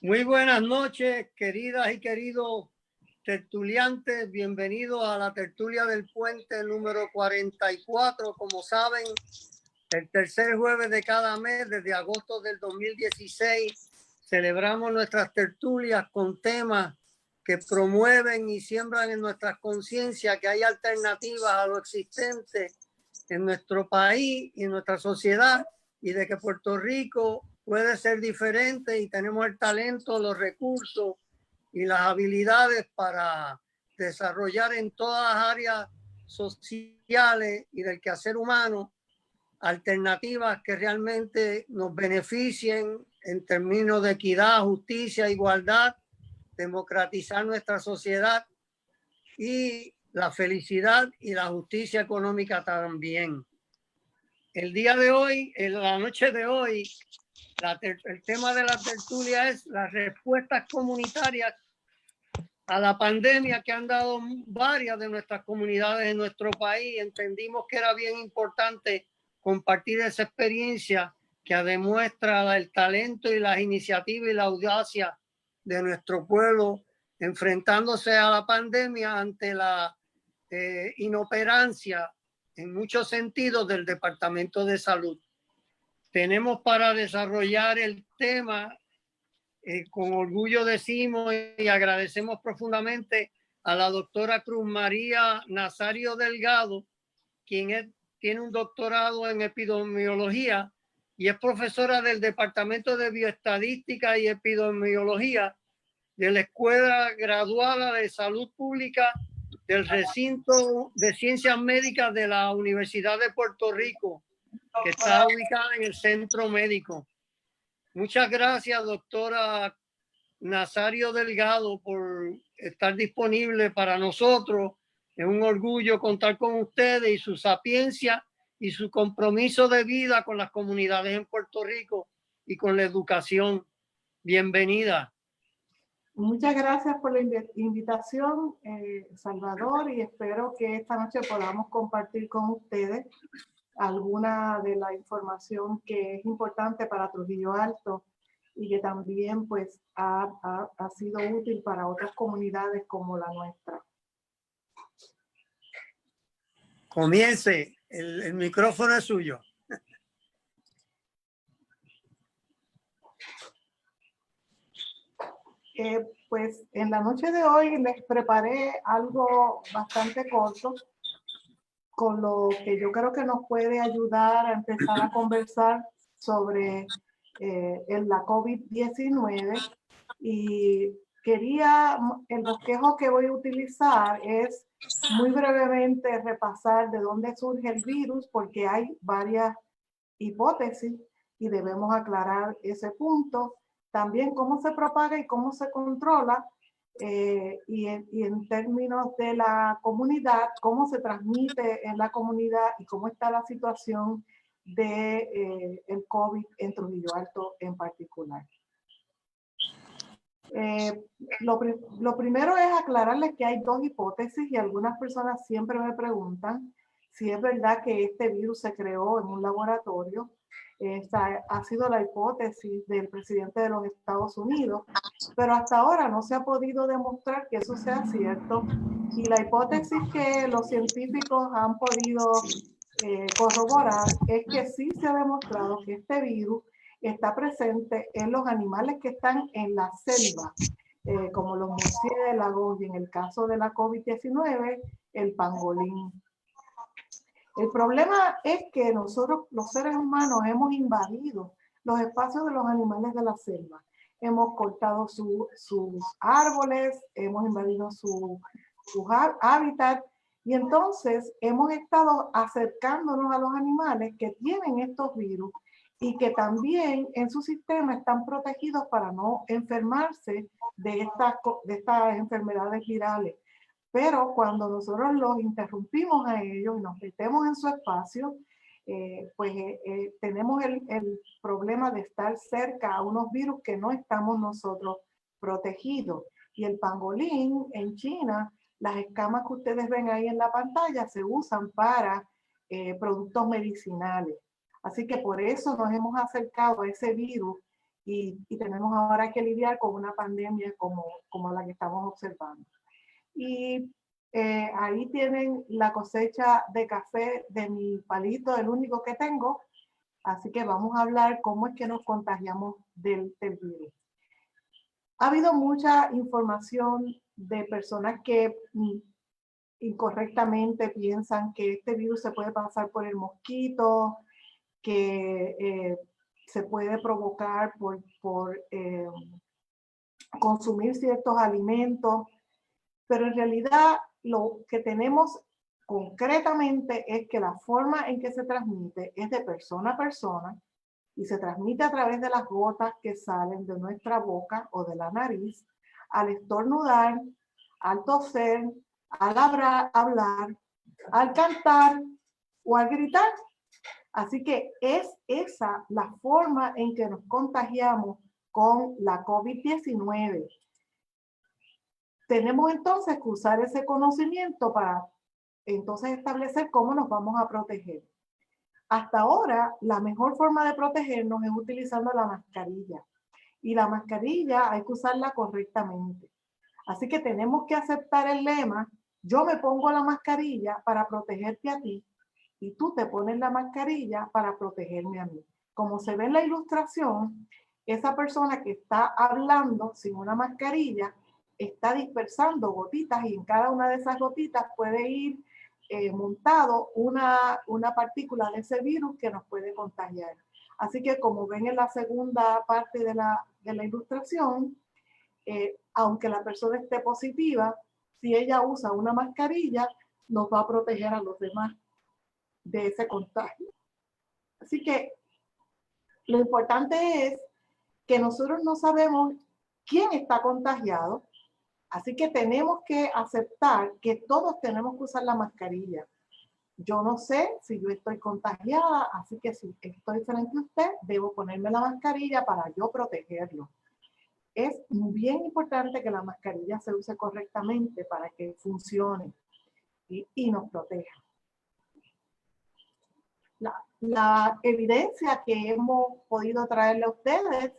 Muy buenas noches, queridas y queridos tertuliantes. Bienvenidos a la tertulia del puente número 44. Como saben, el tercer jueves de cada mes, desde agosto del 2016, celebramos nuestras tertulias con temas que promueven y siembran en nuestras conciencias que hay alternativas a lo existente en nuestro país y en nuestra sociedad, y de que Puerto Rico puede ser diferente y tenemos el talento, los recursos y las habilidades para desarrollar en todas las áreas sociales y del quehacer humano alternativas que realmente nos beneficien en términos de equidad, justicia, igualdad, democratizar nuestra sociedad y la felicidad y la justicia económica también. El día de hoy, en la noche de hoy, el tema de la tertulia es las respuestas comunitarias a la pandemia que han dado varias de nuestras comunidades en nuestro país. Entendimos que era bien importante compartir esa experiencia que demuestra el talento y las iniciativas y la audacia de nuestro pueblo enfrentándose a la pandemia ante la inoperancia en muchos sentidos del Departamento de Salud. Tenemos para desarrollar el tema, con orgullo decimos y agradecemos profundamente a la doctora Cruz María Nazario Delgado, quien tiene un doctorado en epidemiología y es profesora del Departamento de Bioestadística y Epidemiología de la Escuela Graduada de Salud Pública del Recinto de Ciencias Médicas de la Universidad de Puerto Rico, que está ubicada en el Centro Médico. Muchas gracias, doctora Nazario Delgado, por estar disponible para nosotros. Es un orgullo contar con ustedes y su sapiencia y su compromiso de vida con las comunidades en Puerto Rico y con la educación. Bienvenida. Muchas gracias por la invitación, Salvador, y espero que esta noche podamos compartir con ustedes alguna de la información que es importante para Trujillo Alto y que también pues ha sido útil para otras comunidades como la nuestra. Comience, el micrófono es suyo. Pues en la noche de hoy les preparé algo bastante corto, con lo que yo creo que nos puede ayudar a empezar a conversar sobre la COVID-19. Y el bosquejo que voy a utilizar es muy brevemente repasar de dónde surge el virus, porque hay varias hipótesis y debemos aclarar ese punto. También cómo se propaga y cómo se controla, y en términos de la comunidad, cómo se transmite en la comunidad y cómo está la situación de el COVID en Trujillo Alto en particular. Lo primero es aclararles que hay dos hipótesis y algunas personas siempre me preguntan si es verdad que este virus se creó en un laboratorio. Esta ha sido la hipótesis del presidente de los Estados Unidos, pero hasta ahora no se ha podido demostrar que eso sea cierto. Y la hipótesis que los científicos han podido corroborar es que sí se ha demostrado que este virus está presente en los animales que están en la selva, como los murciélagos y en el caso de la COVID-19, el pangolín. El problema es que nosotros, los seres humanos, hemos invadido los espacios de los animales de la selva. Hemos cortado sus árboles, hemos invadido sus hábitats, y entonces hemos estado acercándonos a los animales que tienen estos virus y que también en su sistema están protegidos para no enfermarse de estas enfermedades virales. Pero cuando nosotros los interrumpimos a ellos y nos metemos en su espacio, tenemos el problema de estar cerca a unos virus que no estamos nosotros protegidos. Y el pangolín en China, las escamas que ustedes ven ahí en la pantalla se usan para productos medicinales. Así que por eso nos hemos acercado a ese virus y tenemos ahora que lidiar con una pandemia como la que estamos observando. Y ahí tienen la cosecha de café de mi palito, el único que tengo. Así que vamos a hablar cómo es que nos contagiamos del virus. Ha habido mucha información de personas que incorrectamente piensan que este virus se puede pasar por el mosquito, que se puede provocar por consumir ciertos alimentos, pero en realidad lo que tenemos concretamente es que la forma en que se transmite es de persona a persona y se transmite a través de las gotas que salen de nuestra boca o de la nariz al estornudar, al toser, al hablar, al cantar o al gritar. Así que es esa la forma en que nos contagiamos con la COVID-19. Tenemos entonces que usar ese conocimiento para entonces establecer cómo nos vamos a proteger. Hasta ahora, la mejor forma de protegernos es utilizando la mascarilla. Y la mascarilla hay que usarla correctamente. Así que tenemos que aceptar el lema, yo me pongo la mascarilla para protegerte a ti y tú te pones la mascarilla para protegerme a mí. Como se ve en la ilustración, esa persona que está hablando sin una mascarilla está dispersando gotitas y en cada una de esas gotitas puede ir montado una partícula de ese virus que nos puede contagiar. Así que como ven en la segunda parte de la ilustración, aunque la persona esté positiva, si ella usa una mascarilla, nos va a proteger a los demás de ese contagio. Así que lo importante es que nosotros no sabemos quién está contagiado, así que tenemos que aceptar que todos tenemos que usar la mascarilla. Yo no sé si yo estoy contagiada, así que si estoy frente a usted, debo ponerme la mascarilla para yo protegerlo. Es bien importante que la mascarilla se use correctamente para que funcione y nos proteja. La evidencia que hemos podido traerle a ustedes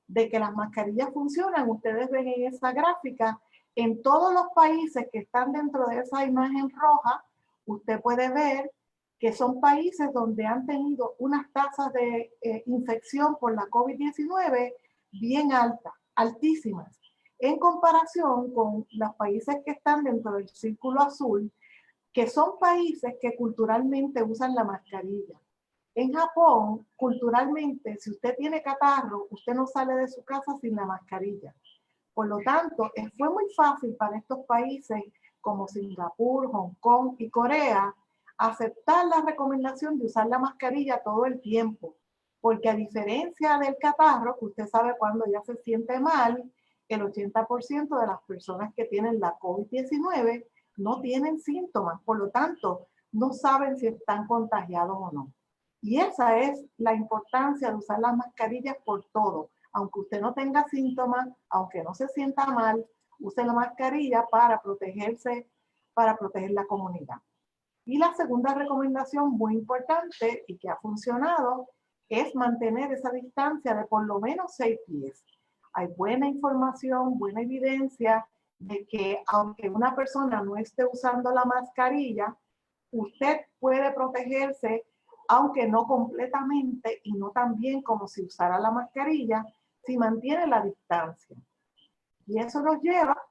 de que las mascarillas funcionan, ustedes ven en esa gráfica, en todos los países que están dentro de esa imagen roja, usted puede ver que son países donde han tenido unas tasas de infección por la COVID-19 bien altas, altísimas, en comparación con los países que están dentro del círculo azul, que son países que culturalmente usan la mascarilla. En Japón, culturalmente, si usted tiene catarro, usted no sale de su casa sin la mascarilla. Por lo tanto, fue muy fácil para estos países como Singapur, Hong Kong y Corea aceptar la recomendación de usar la mascarilla todo el tiempo. Porque a diferencia del catarro, que usted sabe cuando ya se siente mal, el 80% de las personas que tienen la COVID-19 no tienen síntomas, por lo tanto, no saben si están contagiados o no. Y esa es la importancia de usar las mascarillas por todo. Aunque usted no tenga síntomas, aunque no se sienta mal, use la mascarilla para protegerse, para proteger la comunidad. Y la segunda recomendación muy importante y que ha funcionado es mantener esa distancia de por lo menos 6 pies. Hay buena información, buena evidencia de que aunque una persona no esté usando la mascarilla, usted puede protegerse, aunque no completamente y no tan bien como si usara la mascarilla, si mantiene la distancia. Y eso nos lleva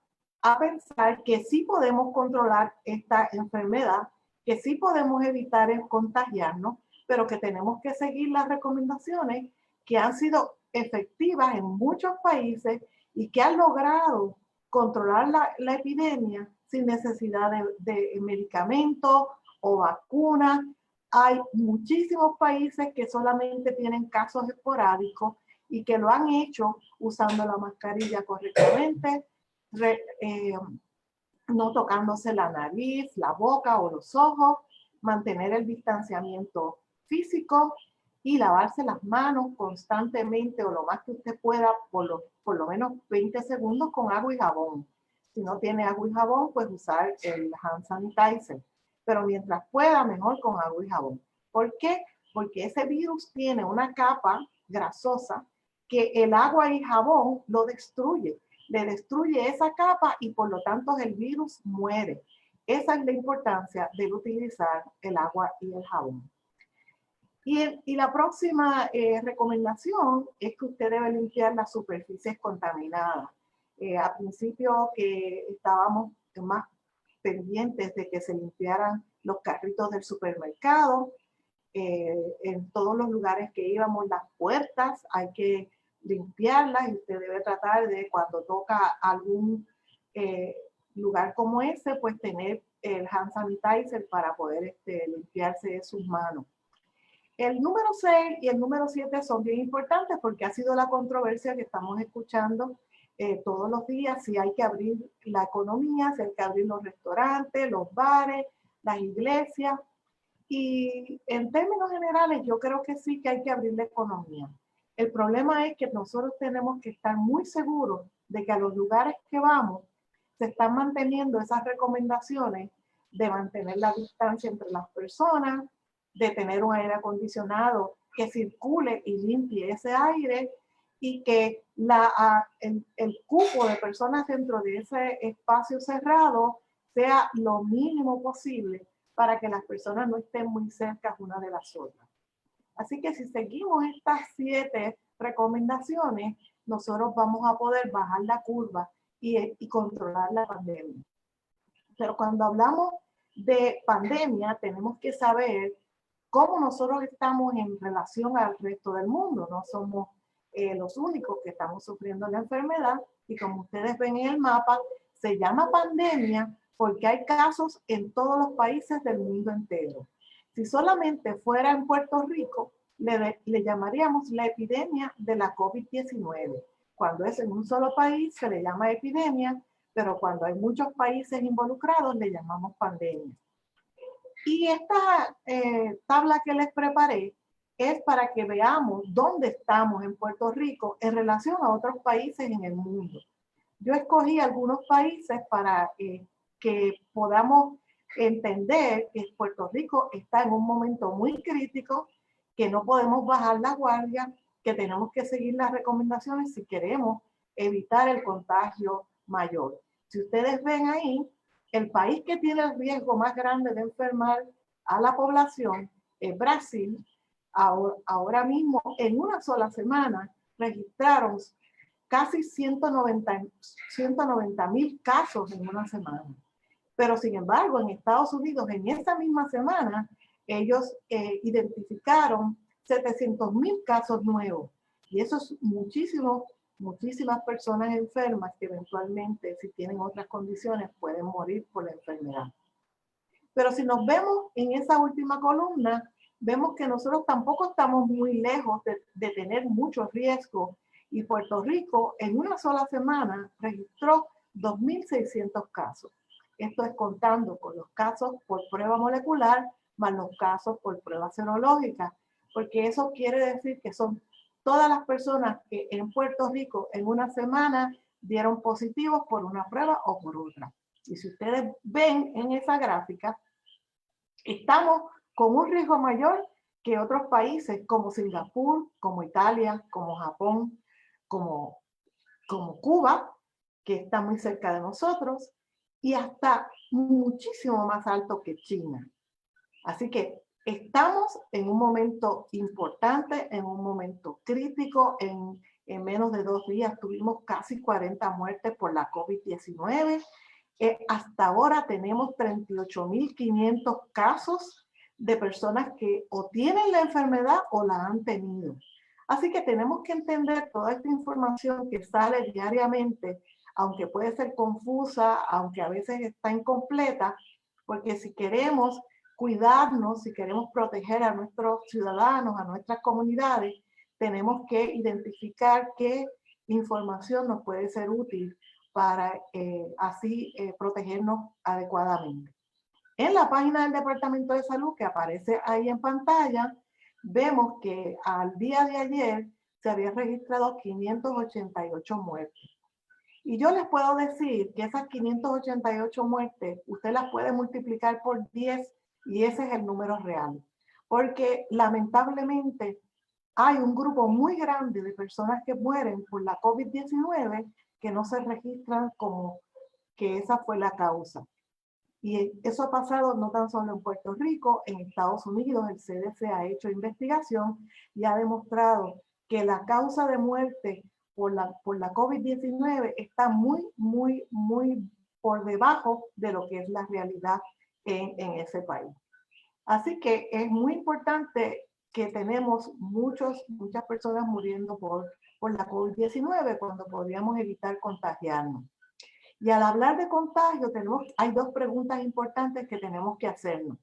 a pensar que sí podemos controlar esta enfermedad, que sí podemos evitar el contagiarnos, pero que tenemos que seguir las recomendaciones que han sido efectivas en muchos países y que han logrado controlar la epidemia sin necesidad de medicamentos o vacunas. Hay muchísimos países que solamente tienen casos esporádicos y que lo han hecho usando la mascarilla correctamente, no tocándose la nariz, la boca o los ojos, mantener el distanciamiento físico y lavarse las manos constantemente o lo más que usted pueda por lo menos 20 segundos con agua y jabón. Si no tiene agua y jabón, pues usar el hand sanitizer. Pero mientras pueda, mejor con agua y jabón. ¿Por qué? Porque ese virus tiene una capa grasosa que el agua y jabón lo destruye, le destruye esa capa y por lo tanto el virus muere. Esa es la importancia de utilizar el agua y el jabón. Y la próxima recomendación es que usted debe limpiar las superficies contaminadas. Al principio que estábamos más pendientes de que se limpiaran los carritos del supermercado, en todos los lugares que íbamos, las puertas hay que limpiarlas y usted debe tratar de cuando toca algún lugar como ese, pues tener el hand sanitizer para poder limpiarse de sus manos. El número 6 y el número 7 son bien importantes porque ha sido la controversia que estamos escuchando todos los días, si hay que abrir la economía, si hay que abrir los restaurantes, los bares, las iglesias. Y en términos generales, yo creo que sí que hay que abrir la economía. El problema es que nosotros tenemos que estar muy seguros de que a los lugares que vamos se están manteniendo esas recomendaciones de mantener la distancia entre las personas, de tener un aire acondicionado que circule y limpie ese aire y que el cupo de personas dentro de ese espacio cerrado sea lo mínimo posible para que las personas no estén muy cerca una de las otras. Así que si seguimos estas 7 recomendaciones, nosotros vamos a poder bajar la curva y controlar la pandemia. Pero cuando hablamos de pandemia, tenemos que saber cómo nosotros estamos en relación al resto del mundo. No somos los únicos que estamos sufriendo la enfermedad y como ustedes ven en el mapa, se llama pandemia porque hay casos en todos los países del mundo entero. Si solamente fuera en Puerto Rico, le llamaríamos la epidemia de la COVID-19. Cuando es en un solo país, se le llama epidemia, pero cuando hay muchos países involucrados, le llamamos pandemia. Y esta tabla que les preparé es para que veamos dónde estamos en Puerto Rico en relación a otros países en el mundo. Yo escogí algunos países para que podamos entender que Puerto Rico está en un momento muy crítico, que no podemos bajar la guardia, que tenemos que seguir las recomendaciones si queremos evitar el contagio mayor. Si ustedes ven ahí, el país que tiene el riesgo más grande de enfermar a la población es Brasil. Ahora mismo, en una sola semana, registraron casi 190,000 casos en una semana. Pero sin embargo, en Estados Unidos, en esa misma semana, ellos identificaron 700,000 casos nuevos. Y eso es muchísimas personas enfermas que eventualmente, si tienen otras condiciones, pueden morir por la enfermedad. Pero si nos vemos en esa última columna, vemos que nosotros tampoco estamos muy lejos de tener mucho riesgo. Y Puerto Rico en una sola semana registró 2,600 casos. Esto es contando con los casos por prueba molecular más los casos por prueba serológica, porque eso quiere decir que son todas las personas que en Puerto Rico en una semana dieron positivos por una prueba o por otra. Y si ustedes ven en esa gráfica, estamos con un riesgo mayor que otros países como Singapur, como Italia, como Japón, como Cuba, que está muy cerca de nosotros, y hasta muchísimo más alto que China. Así que estamos en un momento importante, en un momento crítico. En menos de 2 días tuvimos casi 40 muertes por la COVID-19. Hasta ahora tenemos 38,500 casos de personas que o tienen la enfermedad o la han tenido. Así que tenemos que entender toda esta información que sale diariamente, aunque puede ser confusa, aunque a veces está incompleta, porque si queremos cuidarnos, si queremos proteger a nuestros ciudadanos, a nuestras comunidades, tenemos que identificar qué información nos puede ser útil para así protegernos adecuadamente. En la página del Departamento de Salud que aparece ahí en pantalla, vemos que al día de ayer se habían registrado 588 muertes. Y yo les puedo decir que esas 588 muertes, usted las puede multiplicar por 10 y ese es el número real. Porque lamentablemente hay un grupo muy grande de personas que mueren por la COVID-19 que no se registran como que esa fue la causa. Y eso ha pasado no tan solo en Puerto Rico, en Estados Unidos el CDC ha hecho investigación y ha demostrado que la causa de muerte por la COVID-19 está muy por debajo de lo que es la realidad en ese país. Así que es muy importante que tenemos muchas personas muriendo por la COVID-19 cuando podríamos evitar contagiarnos. Y al hablar de contagio, hay dos preguntas importantes que tenemos que hacernos.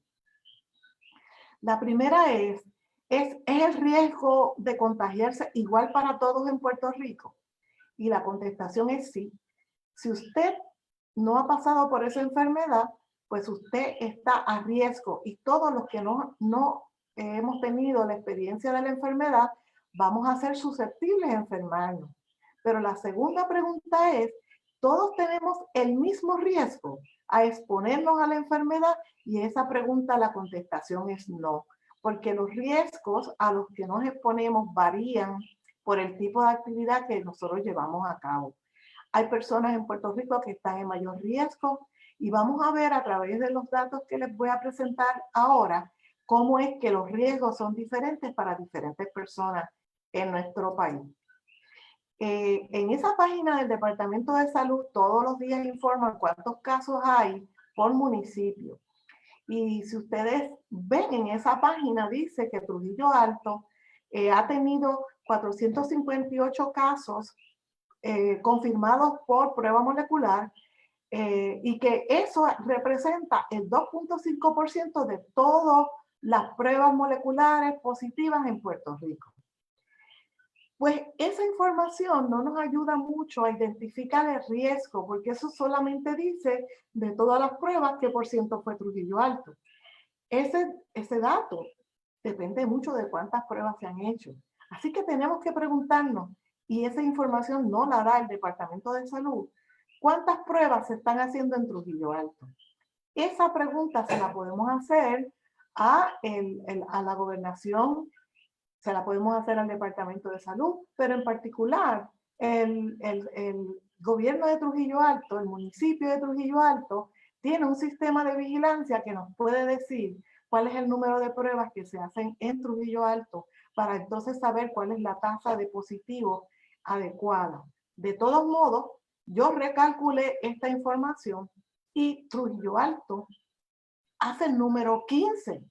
La primera ¿es el riesgo de contagiarse igual para todos en Puerto Rico? Y la contestación es sí. Si usted no ha pasado por esa enfermedad, pues usted está a riesgo, y todos los que no hemos tenido la experiencia de la enfermedad, vamos a ser susceptibles a enfermarnos. Pero la segunda pregunta es, ¿todos tenemos el mismo riesgo a exponernos a la enfermedad? Y esa pregunta, la contestación es no, porque los riesgos a los que nos exponemos varían por el tipo de actividad que nosotros llevamos a cabo. Hay personas en Puerto Rico que están en mayor riesgo y vamos a ver a través de los datos que les voy a presentar ahora cómo es que los riesgos son diferentes para diferentes personas en nuestro país. En esa página del Departamento de Salud todos los días informan cuántos casos hay por municipio. Y si ustedes ven en esa página, dice que Trujillo Alto ha tenido 458 casos confirmados por prueba molecular, y que eso representa el 2.5% de todas las pruebas moleculares positivas en Puerto Rico. Pues esa información no nos ayuda mucho a identificar el riesgo, porque eso solamente dice de todas las pruebas qué por ciento fue Trujillo Alto. Ese dato depende mucho de cuántas pruebas se han hecho. Así que tenemos que preguntarnos, y esa información no la da el Departamento de Salud, ¿cuántas pruebas se están haciendo en Trujillo Alto? Esa pregunta se la podemos hacer a la gobernación, se la podemos hacer al Departamento de Salud, pero en particular el gobierno de Trujillo Alto, el municipio de Trujillo Alto, tiene un sistema de vigilancia que nos puede decir cuál es el número de pruebas que se hacen en Trujillo Alto para entonces saber cuál es la tasa de positivos adecuada. De todos modos, yo recalculé esta información y Trujillo Alto hace el número 15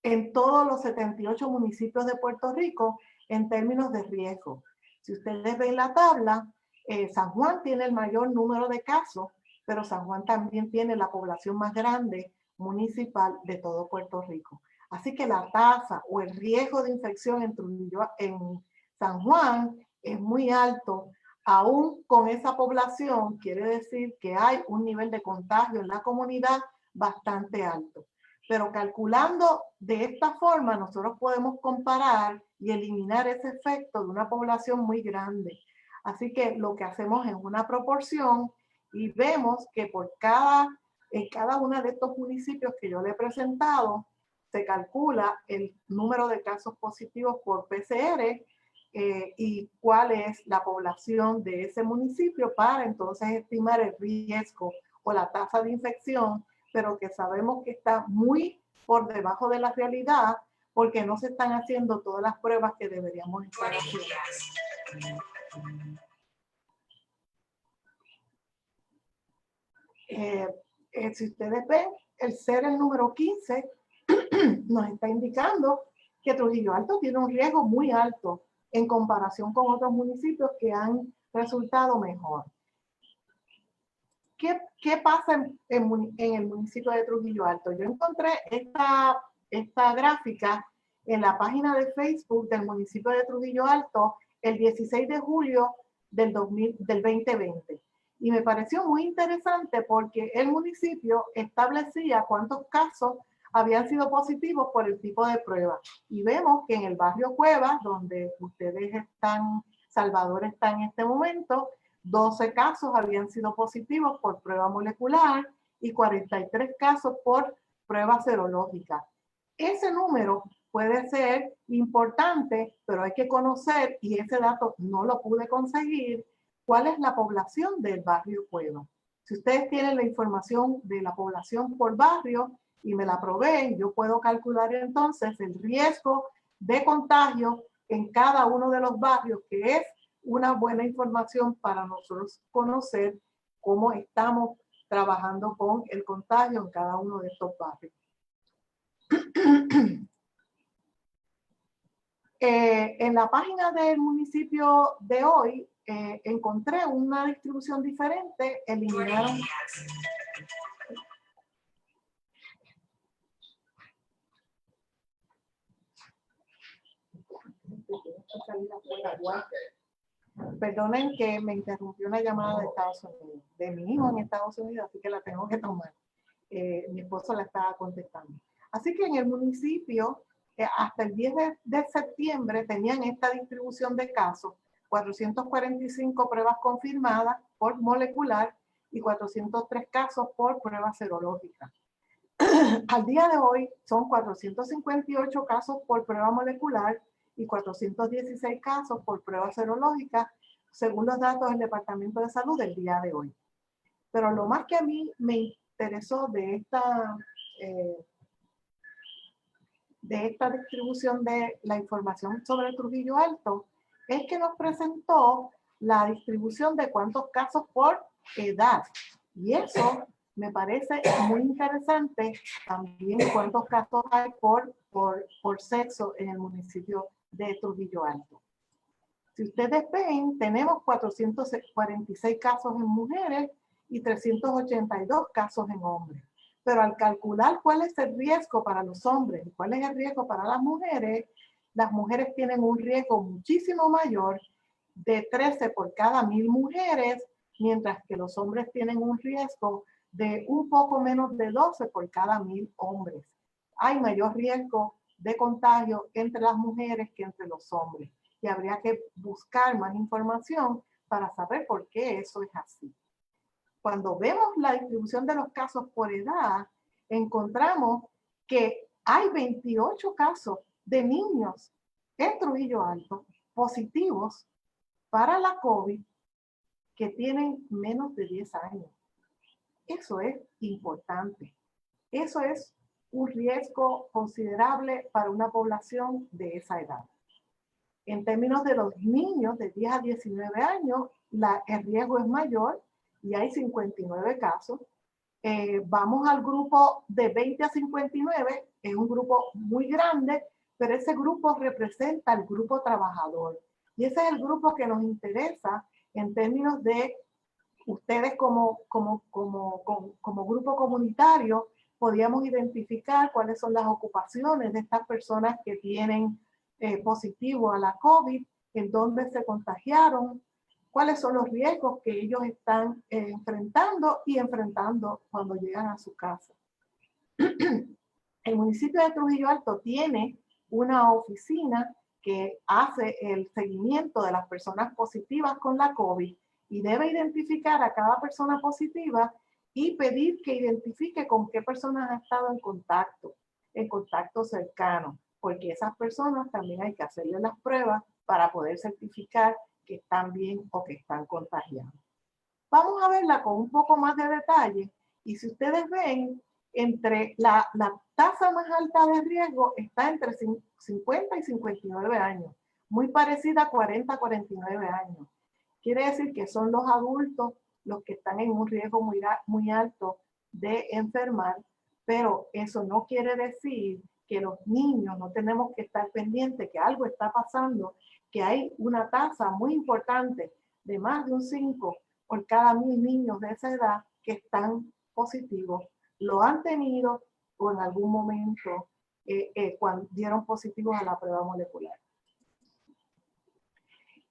en todos los 78 municipios de Puerto Rico en términos de riesgo. Si ustedes ven la tabla, San Juan tiene el mayor número de casos, pero San Juan también tiene la población más grande municipal de todo Puerto Rico. Así que la tasa o el riesgo de infección en San Juan es muy alto. Aún con esa población, quiere decir que hay un nivel de contagio en la comunidad bastante alto. Pero calculando de esta forma, nosotros podemos comparar y eliminar ese efecto de una población muy grande. Así que lo que hacemos es una proporción y vemos que en cada uno de estos municipios que yo le he presentado, se calcula el número de casos positivos por PCR y cuál es la población de ese municipio para entonces estimar el riesgo o la tasa de infección, pero que sabemos que está muy por debajo de la realidad porque no se están haciendo todas las pruebas que deberíamos estar haciendo. Si ustedes ven, el ser el número 15 nos está indicando que Trujillo Alto tiene un riesgo muy alto en comparación con otros municipios que han resultado mejor. ¿Qué pasa en el municipio de Trujillo Alto? Yo encontré esta gráfica en la página de Facebook del municipio de Trujillo Alto el 16 de julio del 2020. Y me pareció muy interesante porque el municipio establecía cuántos casos habían sido positivos por el tipo de prueba. Y vemos que en el barrio Cuevas, donde ustedes están, Salvador está en este momento, 12 casos habían sido positivos por prueba molecular y 43 casos por prueba serológica. Ese número puede ser importante, pero hay que conocer, y ese dato no lo pude conseguir, cuál es la población del barrio Cueva. Si ustedes tienen la información de la población por barrio y me la proveen, yo puedo calcular entonces el riesgo de contagio en cada uno de los barrios, que es una buena información para nosotros conocer cómo estamos trabajando con el contagio en cada uno de estos barrios. En la página del municipio de hoy encontré una distribución diferente. Eliminaron perdonen que me interrumpió una llamada de Estados Unidos, de mi hijo en Estados Unidos, así que la tengo que tomar. Mi esposo la estaba contestando. Así que en el municipio, hasta el 10 de septiembre, tenían esta distribución de casos: 445 pruebas confirmadas por molecular y 403 casos por prueba serológica. Al día de hoy son 458 casos por prueba molecular y 416 casos por prueba serológica, según los datos del Departamento de Salud del día de hoy. Pero lo más que a mí me interesó de esta distribución de la información sobre Trujillo Alto es que nos presentó la distribución de cuántos casos por edad. Y eso me parece muy interesante. También cuántos casos hay por sexo en el municipio de Trujillo Alto. Si ustedes ven, tenemos 446 casos en mujeres y 382 casos en hombres. Pero al calcular cuál es el riesgo para los hombres y cuál es el riesgo para las mujeres tienen un riesgo muchísimo mayor de 13 por cada 1000 mujeres, mientras que los hombres tienen un riesgo de un poco menos de 12 por cada 1000 hombres. Hay mayor riesgo de contagio entre las mujeres que entre los hombres. Y habría que buscar más información para saber por qué eso es así. Cuando vemos la distribución de los casos por edad, encontramos que hay 28 casos de niños en Trujillo Alto positivos para la COVID que tienen menos de 10 años. Eso es importante. Eso es un riesgo considerable para una población de esa edad. En términos de los niños de 10 a 19 años, el riesgo es mayor y hay 59 casos. Vamos al grupo de 20 a 59, es un grupo muy grande, pero ese grupo representa al grupo trabajador. Y ese es el grupo que nos interesa en términos de ustedes como grupo comunitario. Podríamos identificar cuáles son las ocupaciones de estas personas que tienen positivo a la COVID, en dónde se contagiaron, cuáles son los riesgos que ellos están enfrentando cuando llegan a su casa. El municipio de Trujillo Alto tiene una oficina que hace el seguimiento de las personas positivas con la COVID y debe identificar a cada persona positiva y pedir que identifique con qué personas ha estado en contacto cercano, porque esas personas también hay que hacerle las pruebas para poder certificar que están bien o que están contagiados. Vamos a verla con un poco más de detalle y si ustedes ven, entre la tasa más alta de riesgo está entre 50 y 59 años, muy parecida a 40 a 49 años. Quiere decir que son los adultos los que están en un riesgo muy alto de enfermar, pero eso no quiere decir que los niños no tenemos que estar pendientes, que algo está pasando, que hay una tasa muy importante de más de un 5 por cada 1000 niños de esa edad que están positivos, lo han tenido o en algún momento cuando dieron positivos a la prueba molecular.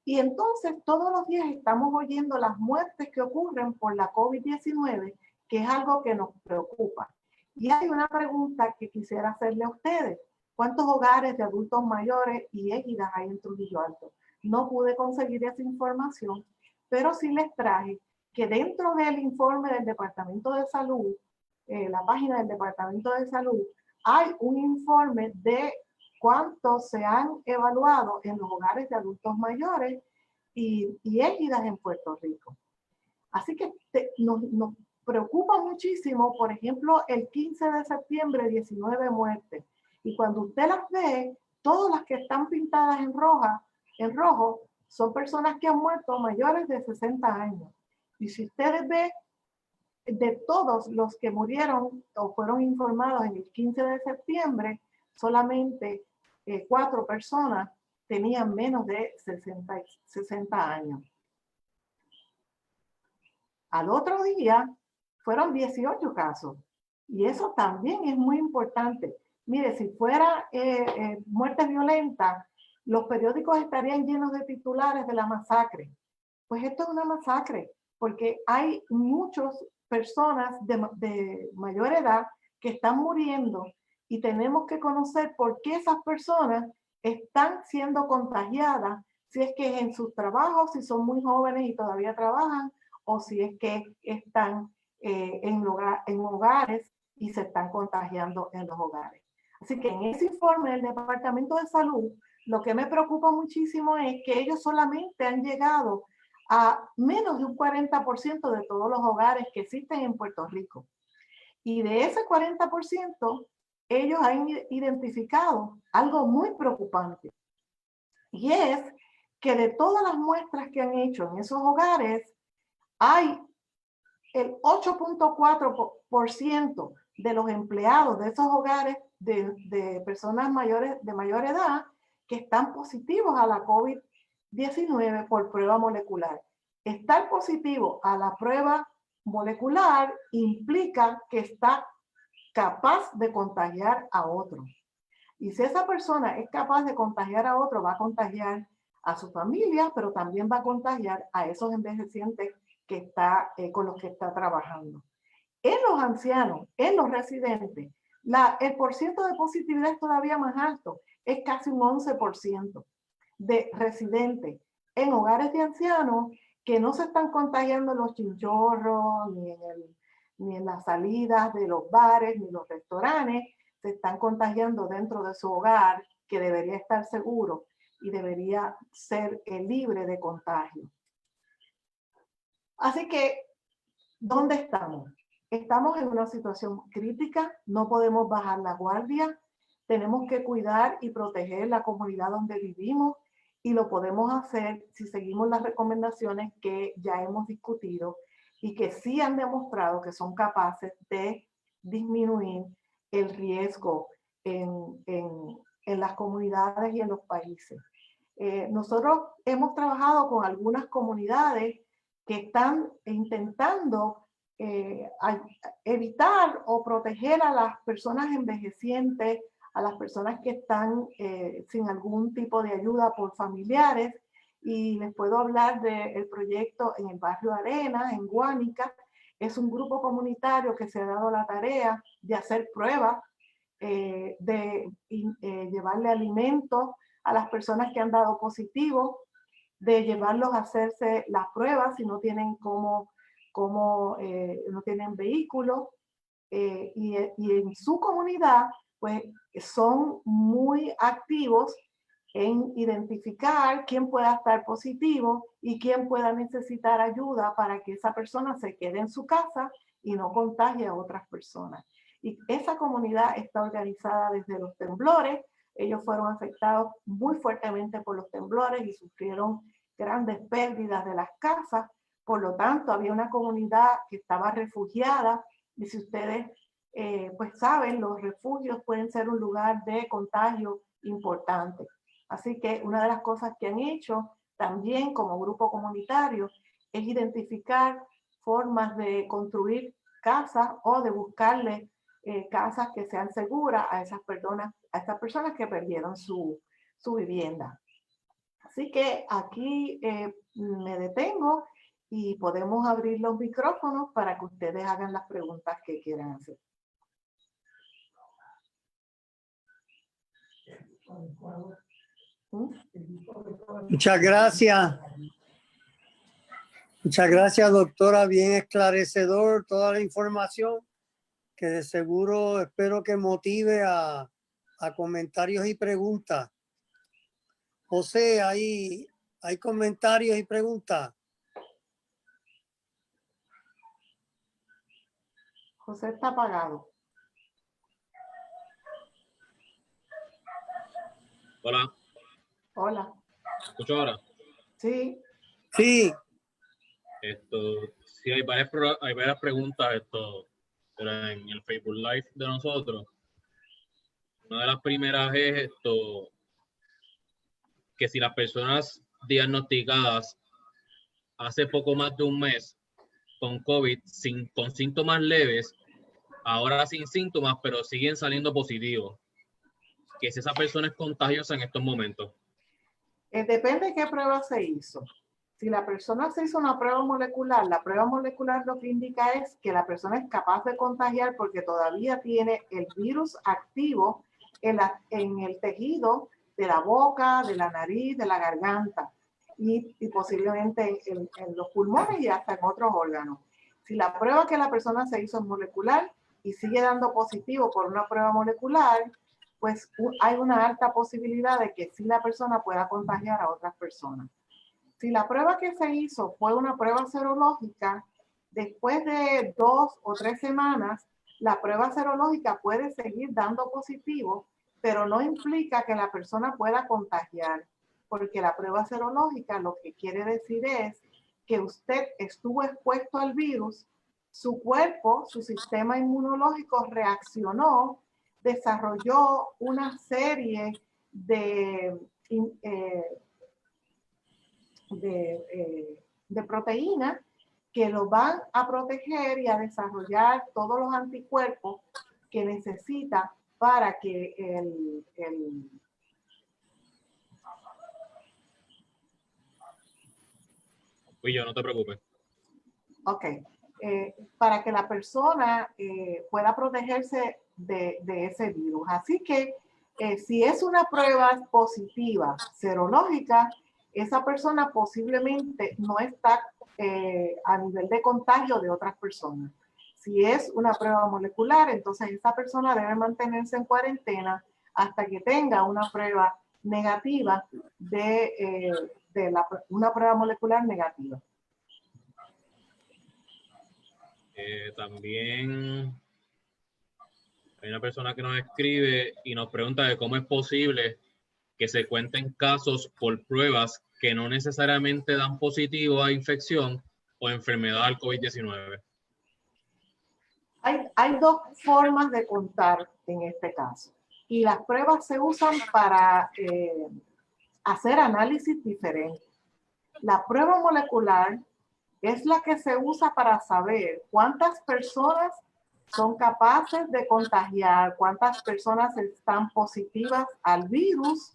Y entonces todos los días estamos oyendo las muertes que ocurren por la COVID-19, que es algo que nos preocupa. Y hay una pregunta que quisiera hacerle a ustedes. ¿Cuántos hogares de adultos mayores y égidas hay en Trujillo Alto? No pude conseguir esa información, pero sí les traje que dentro del informe del Departamento de Salud, la página del Departamento de Salud, hay un informe de cuántos se han evaluado en los hogares de adultos mayores y égidas en Puerto Rico. Así que nos preocupa muchísimo, por ejemplo, el 15 de septiembre, 19 muertes. Y cuando usted las ve, todas las que están pintadas en rojo, son personas que han muerto mayores de 60 años. Y si ustedes ven, de todos los que murieron o fueron informados en el 15 de septiembre, solamente 4 personas tenían menos de 60 años. Al otro día fueron 18 casos. Y eso también es muy importante. Mire, si fuera muerte violenta, los periódicos estarían llenos de titulares de la masacre. Pues esto es una masacre, porque hay muchas personas de mayor edad que están muriendo y tenemos que conocer por qué esas personas están siendo contagiadas, si es que en sus trabajos, si son muy jóvenes y todavía trabajan, o si es que están en hogares y se están contagiando en los hogares. Así que en ese informe del Departamento de Salud, lo que me preocupa muchísimo es que ellos solamente han llegado a menos de un 40% de todos los hogares que existen en Puerto Rico. Y de ese 40%, ellos han identificado algo muy preocupante. Y es que de todas las muestras que han hecho en esos hogares, hay el 8.4% de los empleados de esos hogares de personas mayores de mayor edad que están positivos a la COVID-19 por prueba molecular. Estar positivo a la prueba molecular implica que está capaz de contagiar a otro. Y si esa persona es capaz de contagiar a otro, va a contagiar a su familia, pero también va a contagiar a esos envejecientes que está, con los que está trabajando. En los ancianos, en los residentes, el porcentaje de positividad es todavía más alto, es casi un 11% de residentes en hogares de ancianos que no se están contagiando en los chinchorros, ni en las salidas de los bares, ni los restaurantes, se están contagiando dentro de su hogar, que debería estar seguro y debería ser libre de contagio. Así que, ¿dónde estamos? Estamos en una situación crítica, no podemos bajar la guardia, tenemos que cuidar y proteger la comunidad donde vivimos y lo podemos hacer si seguimos las recomendaciones que ya hemos discutido y que sí han demostrado que son capaces de disminuir el riesgo en las comunidades y en los países. Nosotros hemos trabajado con algunas comunidades que están intentando evitar o proteger a las personas envejecientes, a las personas que están sin algún tipo de ayuda por familiares. Y les puedo hablar del proyecto en el barrio Arena, en Guánica. Es un grupo comunitario que se ha dado la tarea de hacer pruebas, de llevarle alimentos a las personas que han dado positivo, de llevarlos a hacerse las pruebas si no tienen no tienen vehículos, y en su comunidad pues son muy activos en identificar quién pueda estar positivo y quién pueda necesitar ayuda para que esa persona se quede en su casa y no contagie a otras personas. Y esa comunidad está organizada desde los temblores. Ellos fueron afectados muy fuertemente por los temblores y sufrieron grandes pérdidas de las casas. Por lo tanto, había una comunidad que estaba refugiada. Y si ustedes pues saben, los refugios pueden ser un lugar de contagio importante. Así que una de las cosas que han hecho también como grupo comunitario es identificar formas de construir casas o de buscarle casas que sean seguras a esas personas que perdieron su vivienda. Así que aquí me detengo y podemos abrir los micrófonos para que ustedes hagan las preguntas que quieran hacer. Muchas gracias. Muchas gracias, doctora. Bien esclarecedor toda la información que de seguro espero que motive a a comentarios y preguntas. José, hay comentarios y preguntas. José está apagado. Hola. Hola. ¿Me escucho ahora? Sí. Sí. Sí, hay varias preguntas pero en el Facebook Live de nosotros. Una de las primeras es que si las personas diagnosticadas hace poco más de un mes con COVID, con síntomas leves, ahora sin síntomas, pero siguen saliendo positivos, que si esa persona es contagiosa en estos momentos. Depende de qué prueba se hizo. Si la persona se hizo una prueba molecular, la prueba molecular lo que indica es que la persona es capaz de contagiar porque todavía tiene el virus activo en el tejido de la boca, de la nariz, de la garganta y posiblemente en los pulmones y hasta en otros órganos. Si la prueba que la persona se hizo es molecular y sigue dando positivo por una prueba molecular, pues hay una alta posibilidad de que sí la persona pueda contagiar a otras personas. Si la prueba que se hizo fue una prueba serológica, después de 2 o 3 semanas, la prueba serológica puede seguir dando positivo, pero no implica que la persona pueda contagiar, porque la prueba serológica lo que quiere decir es que usted estuvo expuesto al virus, su cuerpo, su sistema inmunológico reaccionó, desarrolló una serie de proteínas que lo van a proteger y a desarrollar todos los anticuerpos que necesita para que Uy, yo no te preocupes. Para que la persona pueda protegerse de ese virus. Así que si es una prueba positiva serológica, esa persona posiblemente no está a nivel de contagio de otras personas. Si es una prueba molecular, entonces esa persona debe mantenerse en cuarentena hasta que tenga una prueba negativa una prueba molecular negativa. También hay una persona que nos escribe y nos pregunta de cómo es posible que se cuenten casos por pruebas que no necesariamente dan positivo a infección o enfermedad al COVID-19. Hay dos formas de contar en este caso. Y las pruebas se usan para hacer análisis diferentes. La prueba molecular es la que se usa para saber cuántas personas son capaces de contagiar, cuántas personas están positivas al virus,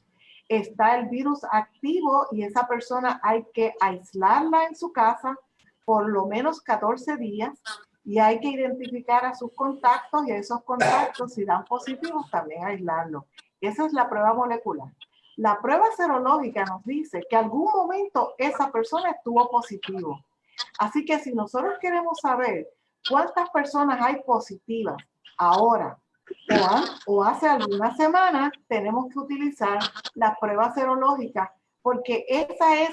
está el virus activo y esa persona hay que aislarla en su casa por lo menos 14 días y hay que identificar a sus contactos y a esos contactos, si dan positivos, también aislarlos. Esa es la prueba molecular. La prueba serológica nos dice que algún momento esa persona estuvo positivo. Así que si nosotros queremos saber cuántas personas hay positivas ahora o hace algunas semanas, tenemos que utilizar la prueba serológica porque esa es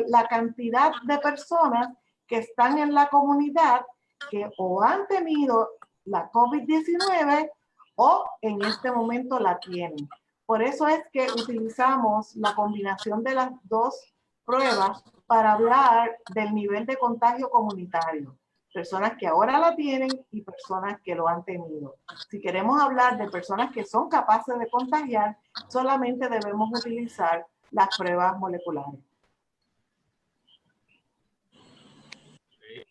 la cantidad de personas que están en la comunidad que o han tenido la COVID-19 o en este momento la tienen. Por eso es que utilizamos la combinación de las dos pruebas para hablar del nivel de contagio comunitario. Personas que ahora la tienen y personas que lo han tenido. Si queremos hablar de personas que son capaces de contagiar, solamente debemos utilizar las pruebas moleculares.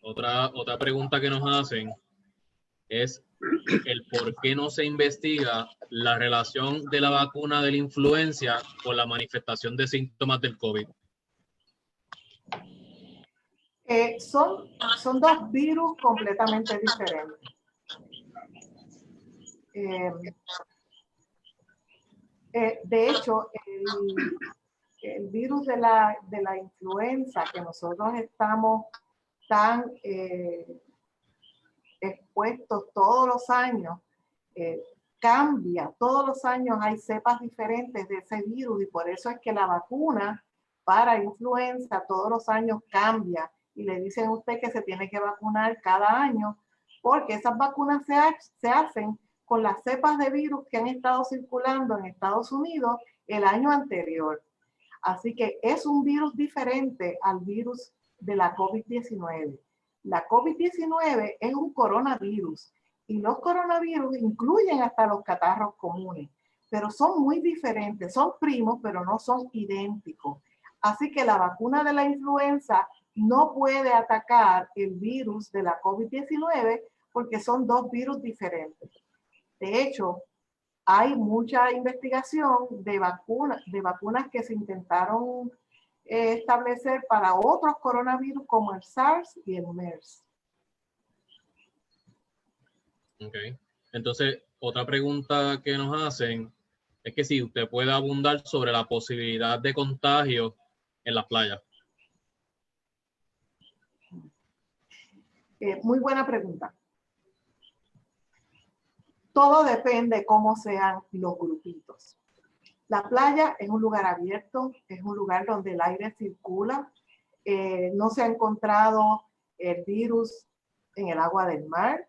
Otra pregunta que nos hacen es el por qué no se investiga la relación de la vacuna de la influenza con la manifestación de síntomas del COVID. Son dos virus completamente diferentes. De hecho, el virus de la influenza que nosotros estamos tan expuestos todos los años, cambia. Todos los años hay cepas diferentes de ese virus y por eso es que la vacuna para influenza todos los años cambia y le dicen a usted que se tiene que vacunar cada año porque esas vacunas se hacen con las cepas de virus que han estado circulando en Estados Unidos el año anterior. Así que es un virus diferente al virus de la COVID-19. La COVID-19 es un coronavirus y los coronavirus incluyen hasta los catarros comunes, pero son muy diferentes, son primos, pero no son idénticos. Así que la vacuna de la influenza no puede atacar el virus de la COVID-19 porque son dos virus diferentes. De hecho, hay mucha investigación de vacunas que se intentaron establecer para otros coronavirus como el SARS y el MERS. Ok. Entonces, otra pregunta que nos hacen es que si usted puede abundar sobre la posibilidad de contagio en las playas. Muy buena pregunta. Todo depende cómo sean los grupitos. La playa es un lugar abierto, es un lugar donde el aire circula. No se ha encontrado el virus en el agua del mar.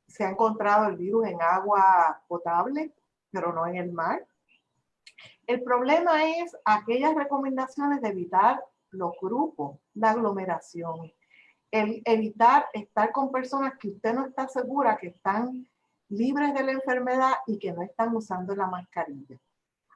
Se ha encontrado el virus en agua potable, pero no en el mar. El problema es aquellas recomendaciones de evitar los grupos, la aglomeración, el evitar estar con personas que usted no está segura que están libres de la enfermedad y que no están usando la mascarilla.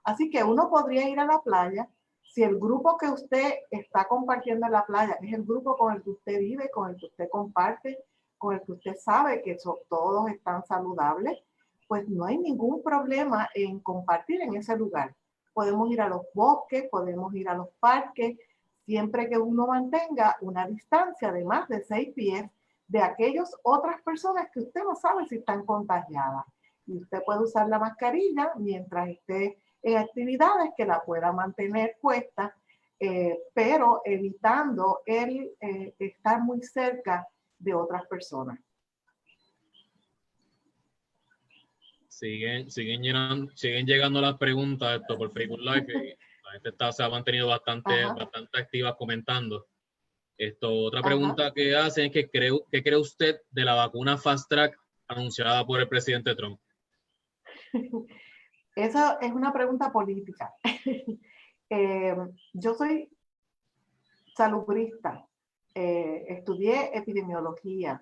Así que uno podría ir a la playa si el grupo que usted está compartiendo en la playa es el grupo con el que usted vive, con el que usted comparte, con el que usted sabe que todos están saludables, pues no hay ningún problema en compartir en ese lugar. Podemos ir a los bosques, podemos ir a los parques, siempre que uno mantenga una distancia de más de 6 pies de aquellas otras personas que usted no sabe si están contagiadas. Y usted puede usar la mascarilla mientras esté en actividades que la pueda mantener puesta, pero evitando el estar muy cerca de otras personas. Siguen llegando las preguntas por Facebook Live y la gente se ha mantenido bastante activa comentando. Otra pregunta que hacen es ¿qué cree usted de la vacuna Fast Track anunciada por el presidente Trump? Esa es una pregunta política. Yo soy salubrista, estudié epidemiología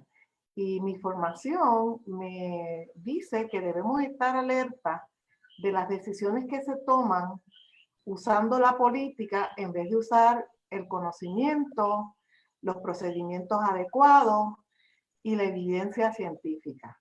y mi formación me dice que debemos estar alerta de las decisiones que se toman usando la política en vez de usar el conocimiento, los procedimientos adecuados y la evidencia científica.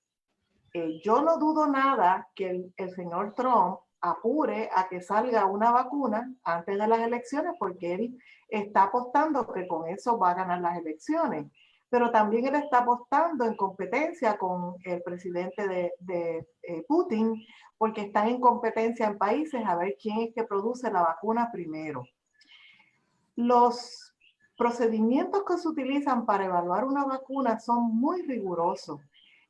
Yo no dudo nada que el señor Trump apure a que salga una vacuna antes de las elecciones porque él está apostando que con eso va a ganar las elecciones. Pero también él está apostando en competencia con el presidente de Putin porque están en competencia en países a ver quién es que produce la vacuna primero. Los procedimientos que se utilizan para evaluar una vacuna son muy rigurosos.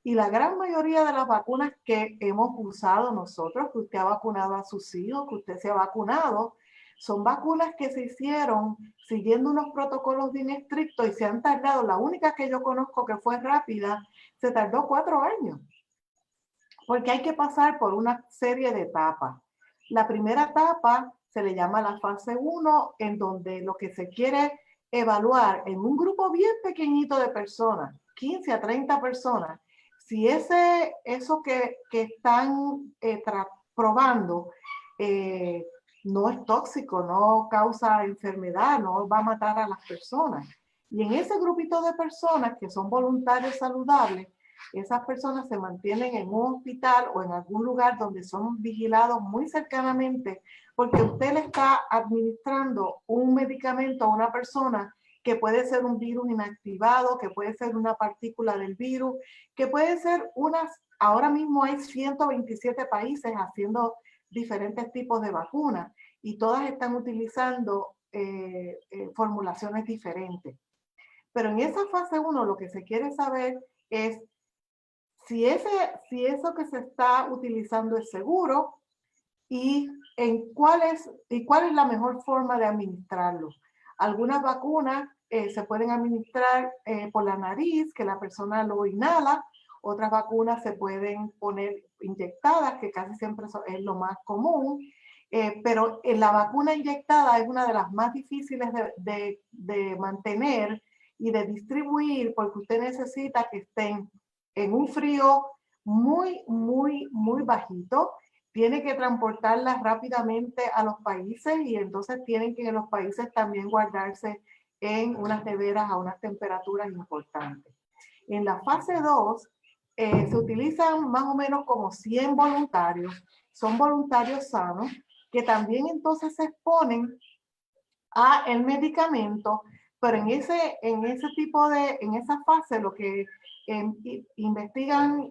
Y la gran mayoría de las vacunas que hemos usado nosotros, que usted ha vacunado a sus hijos, que usted se ha vacunado, son vacunas que se hicieron siguiendo unos protocolos bien estrictos y se han tardado. La única que yo conozco que fue rápida, se tardó 4 años. Porque hay que pasar por una serie de etapas. La primera etapa se le llama la fase 1, en donde lo que se quiere evaluar en un grupo bien pequeñito de personas, 15 a 30 personas, si eso que están probando no es tóxico, no causa enfermedad, no va a matar a las personas. Y en ese grupito de personas que son voluntarios saludables, esas personas se mantienen en un hospital o en algún lugar donde son vigilados muy cercanamente porque usted le está administrando un medicamento a una persona que puede ser un virus inactivado, que puede ser una partícula del virus, que puede ser ahora mismo hay 127 países haciendo diferentes tipos de vacunas y todas están utilizando formulaciones diferentes. Pero en esa fase 1 lo que se quiere saber es si eso que se está utilizando es seguro y cuál es la mejor forma de administrarlo. Algunas vacunas se pueden administrar por la nariz, que la persona lo inhala. Otras vacunas se pueden poner inyectadas, que casi siempre es lo más común. Pero la vacuna inyectada es una de las más difíciles de mantener y de distribuir, porque usted necesita que estén en un frío muy, muy, muy bajito. Tiene que transportarlas rápidamente a los países y entonces tienen que en los países también guardarse en unas neveras a unas temperaturas importantes. En la fase 2 se utilizan más o menos como 100 voluntarios. Son voluntarios sanos que también entonces se exponen a el medicamento, pero en esa fase lo que investigan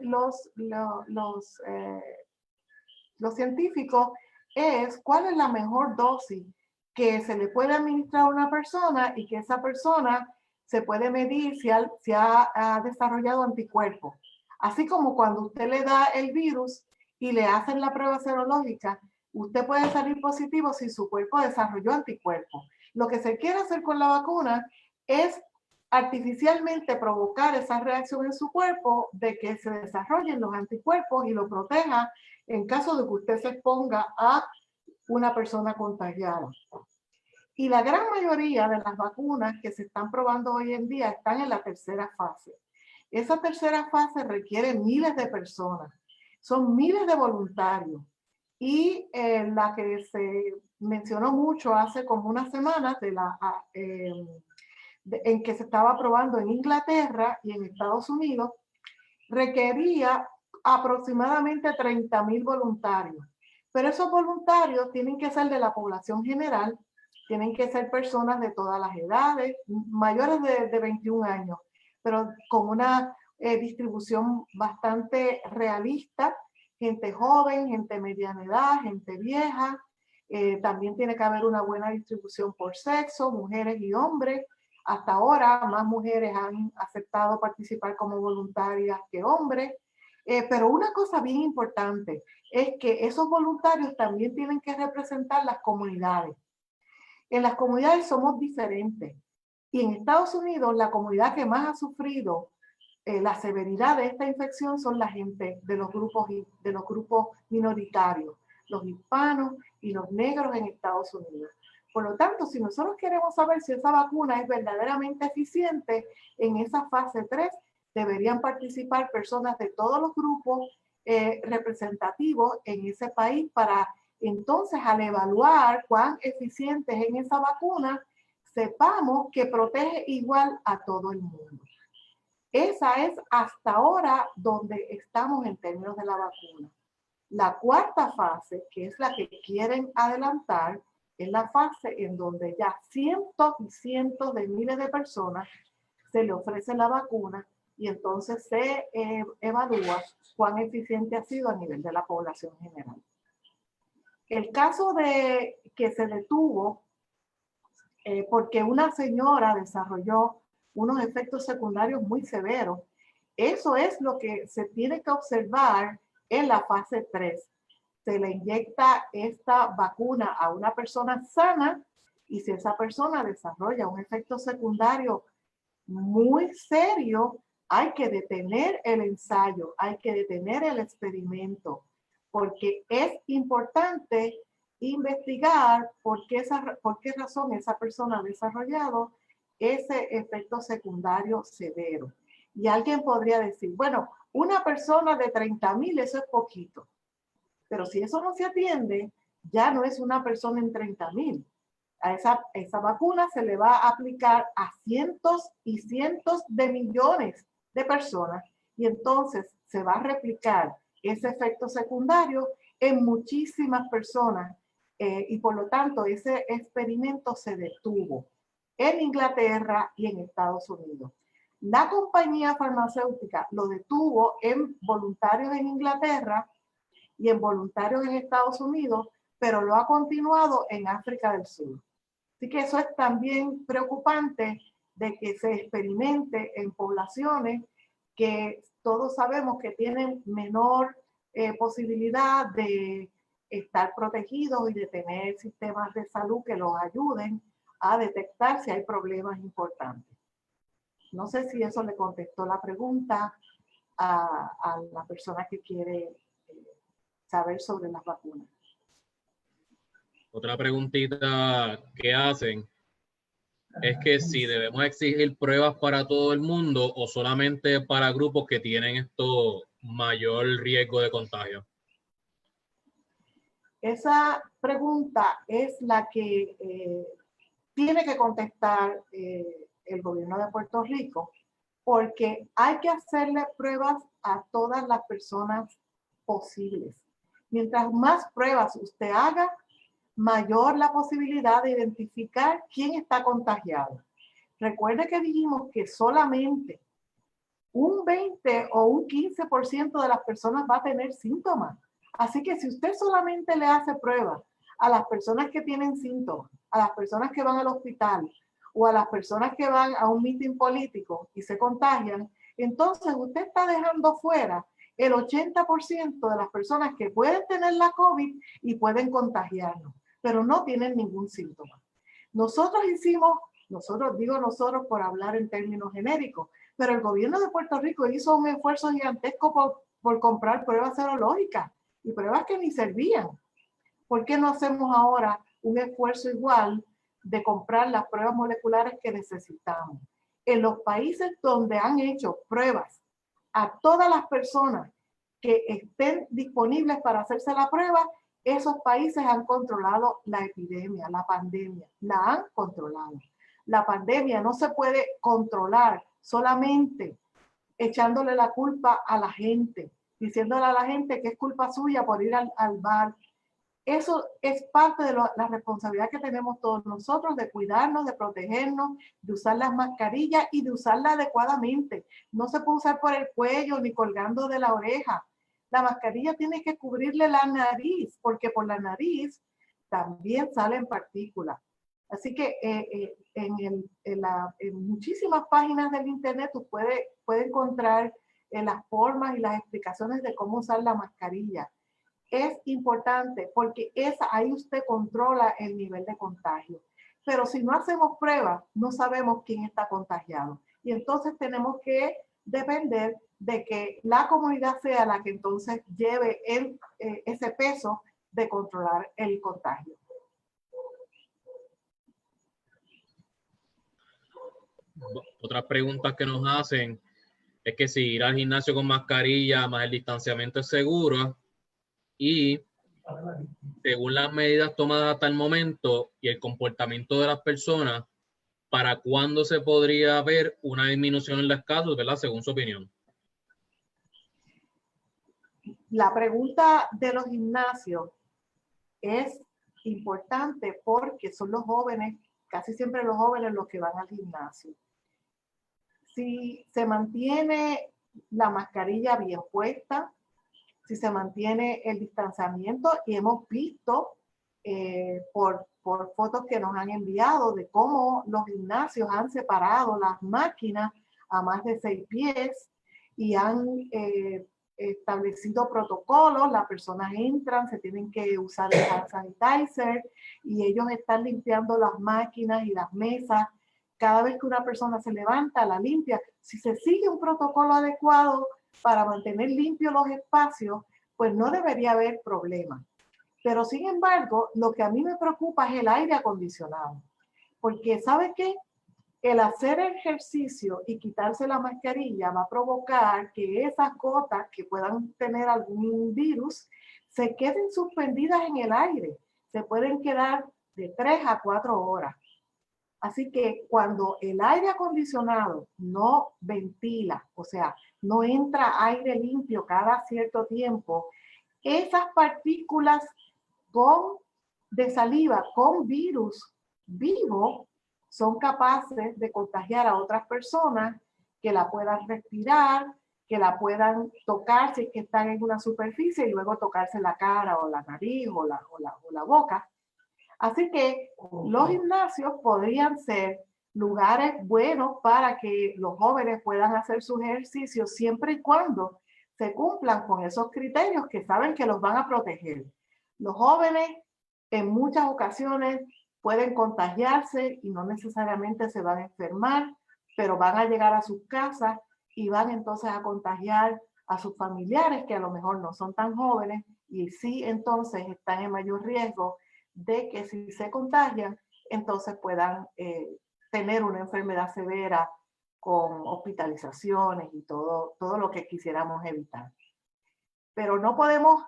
los científicos es cuál es la mejor dosis que se le puede administrar a una persona y que esa persona se puede medir si ha desarrollado anticuerpos. Así como cuando usted le da el virus y le hacen la prueba serológica, usted puede salir positivo si su cuerpo desarrolló anticuerpos. Lo que se quiere hacer con la vacuna es artificialmente provocar esa reacción en su cuerpo de que se desarrollen los anticuerpos y lo proteja en caso de que usted se exponga a una persona contagiada. Y la gran mayoría de las vacunas que se están probando hoy en día están en la tercera fase. Esa tercera fase requiere miles de personas, son miles de voluntarios. Y la que se mencionó mucho hace como unas semanas en que se estaba probando en Inglaterra y en Estados Unidos, requería aproximadamente 30,000 voluntarios. Pero esos voluntarios tienen que ser de la población general, tienen que ser personas de todas las edades, mayores de 21 años, pero con una distribución bastante realista, gente joven, gente mediana edad, gente vieja. También tiene que haber una buena distribución por sexo, mujeres y hombres. Hasta ahora más mujeres han aceptado participar como voluntarias que hombres. Pero una cosa bien importante es que esos voluntarios también tienen que representar las comunidades. En las comunidades somos diferentes. Y en Estados Unidos la comunidad que más ha sufrido la severidad de esta infección son la gente de los grupos minoritarios, los hispanos y los negros en Estados Unidos. Por lo tanto, si nosotros queremos saber si esa vacuna es verdaderamente eficiente, en esa fase 3 deberían participar personas de todos los grupos representativos en ese país para entonces, al evaluar cuán eficiente es en esa vacuna, sepamos que protege igual a todo el mundo. Esa es hasta ahora donde estamos en términos de la vacuna. La cuarta fase, que es la que quieren adelantar, es la fase en donde ya cientos y cientos de miles de personas se le ofrece la vacuna y entonces se evalúa cuán eficiente ha sido a nivel de la población general. El caso de que se detuvo porque una señora desarrolló unos efectos secundarios muy severos, eso es lo que se tiene que observar en la fase 3. Se le inyecta esta vacuna a una persona sana y si esa persona desarrolla un efecto secundario muy serio, hay que detener el ensayo, hay que detener el experimento, porque es importante investigar por qué razón esa persona ha desarrollado ese efecto secundario severo. Y alguien podría decir, bueno, una persona de 30,000, eso es poquito. Pero si eso no se atiende, ya no es una persona en 30,000. A esa vacuna se le va a aplicar a cientos y cientos de millones de personas y entonces se va a replicar ese efecto secundario en muchísimas personas y por lo tanto ese experimento se detuvo en Inglaterra y en Estados Unidos. La compañía farmacéutica lo detuvo en voluntarios en Inglaterra y en voluntarios en Estados Unidos, pero lo ha continuado en África del Sur. Así que eso es también preocupante de que se experimente en poblaciones que todos sabemos que tienen menor posibilidad de estar protegidos y de tener sistemas de salud que los ayuden a detectar si hay problemas importantes. No sé si eso le contestó la pregunta a la persona que quiere saber sobre las vacunas. Otra preguntita que hacen es que si debemos exigir pruebas para todo el mundo o solamente para grupos que tienen esto mayor riesgo de contagio. Esa pregunta es la que tiene que contestar el gobierno de Puerto Rico, porque hay que hacerle pruebas a todas las personas posibles. Mientras más pruebas usted haga, mayor la posibilidad de identificar quién está contagiado. Recuerde que dijimos que solamente un 20 o un 15% de las personas va a tener síntomas. Así que si usted solamente le hace pruebas a las personas que tienen síntomas, a las personas que van al hospital o a las personas que van a un meeting político y se contagian, entonces usted está dejando fuera el 80% de las personas que pueden tener la COVID y pueden contagiarnos, pero no tienen ningún síntoma. Nosotros digo nosotros por hablar en términos genéricos, pero el gobierno de Puerto Rico hizo un esfuerzo gigantesco por comprar pruebas serológicas y pruebas que ni servían. ¿Por qué no hacemos ahora un esfuerzo igual de comprar las pruebas moleculares que necesitamos? En los países donde han hecho pruebas a todas las personas que estén disponibles para hacerse la prueba, esos países han controlado la epidemia, la pandemia, la han controlado. La pandemia no se puede controlar solamente echándole la culpa a la gente, diciéndole a la gente que es culpa suya por ir al bar. Eso es parte de la responsabilidad que tenemos todos nosotros de cuidarnos, de protegernos, de usar las mascarillas y de usarlas adecuadamente. No se puede usar por el cuello ni colgando de la oreja. La mascarilla tiene que cubrirle la nariz, porque por la nariz también salen partículas. Así que en muchísimas páginas del internet tú puedes encontrar las formas y las explicaciones de cómo usar la mascarilla. Es importante porque ahí usted controla el nivel de contagio. Pero si no hacemos pruebas, no sabemos quién está contagiado. Y entonces tenemos que depender de que la comunidad sea la que entonces lleve ese peso de controlar el contagio. Otras preguntas que nos hacen es que si ir al gimnasio con mascarilla más el distanciamiento es seguro y según las medidas tomadas hasta el momento y el comportamiento de las personas, ¿para cuándo se podría ver una disminución en los casos, ¿verdad? Según su opinión. La pregunta de los gimnasios es importante porque son los jóvenes, casi siempre los jóvenes los que van al gimnasio. Si se mantiene la mascarilla bien puesta, si se mantiene el distanciamiento, y hemos visto por fotos que nos han enviado de cómo los gimnasios han separado las máquinas a más de 6 pies y han establecido protocolos. Las personas entran, se tienen que usar el hand sanitizer y ellos están limpiando las máquinas y las mesas. Cada vez que una persona se levanta, la limpia. Si se sigue un protocolo adecuado para mantener limpios los espacios, pues no debería haber problema. Pero sin embargo, lo que a mí me preocupa es el aire acondicionado. Porque ¿sabe qué? El hacer ejercicio y quitarse la mascarilla va a provocar que esas gotas que puedan tener algún virus se queden suspendidas en el aire. Se pueden quedar de 3 a 4 horas. Así que cuando el aire acondicionado no ventila, o sea, no entra aire limpio cada cierto tiempo, esas partículas de saliva con virus vivo son capaces de contagiar a otras personas que la puedan respirar, que la puedan tocar si es que están en una superficie y luego tocarse la cara o la nariz o la boca. Así que los gimnasios podrían ser lugares buenos para que los jóvenes puedan hacer sus ejercicios siempre y cuando se cumplan con esos criterios que saben que los van a proteger. Los jóvenes en muchas ocasiones pueden contagiarse y no necesariamente se van a enfermar, pero van a llegar a sus casas y van entonces a contagiar a sus familiares que a lo mejor no son tan jóvenes y sí entonces están en mayor riesgo de que si se contagian, entonces puedan tener una enfermedad severa con hospitalizaciones y todo lo que quisiéramos evitar. Pero no podemos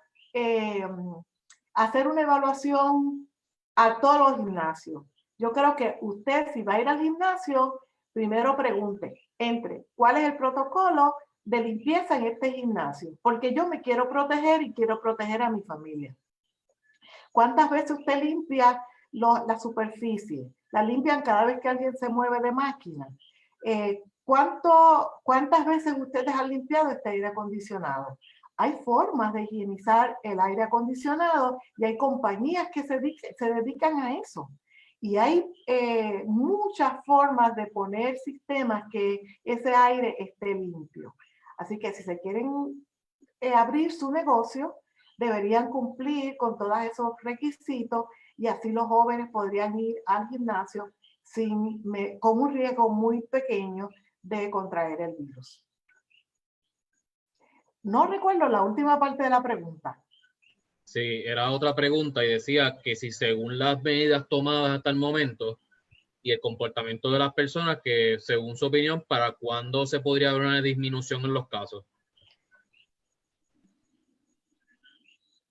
hacer una evaluación a todos los gimnasios. Yo creo que usted, si va a ir al gimnasio, primero pregunte, ¿cuál es el protocolo de limpieza en este gimnasio? Porque yo me quiero proteger y quiero proteger a mi familia. ¿Cuántas veces usted limpia la superficie? ¿La limpian cada vez que alguien se mueve de máquina? ¿Cuántas veces ustedes han limpiado este aire acondicionado? Hay formas de higienizar el aire acondicionado y hay compañías que se dedican a eso. Y hay muchas formas de poner sistemas que ese aire esté limpio. Así que si se quieren abrir su negocio, deberían cumplir con todos esos requisitos y así los jóvenes podrían ir al gimnasio con un riesgo muy pequeño de contraer el virus. No recuerdo la última parte de la pregunta. Sí, era otra pregunta y decía que si según las medidas tomadas hasta el momento y el comportamiento de las personas, que según su opinión, ¿para cuándo se podría ver una disminución en los casos?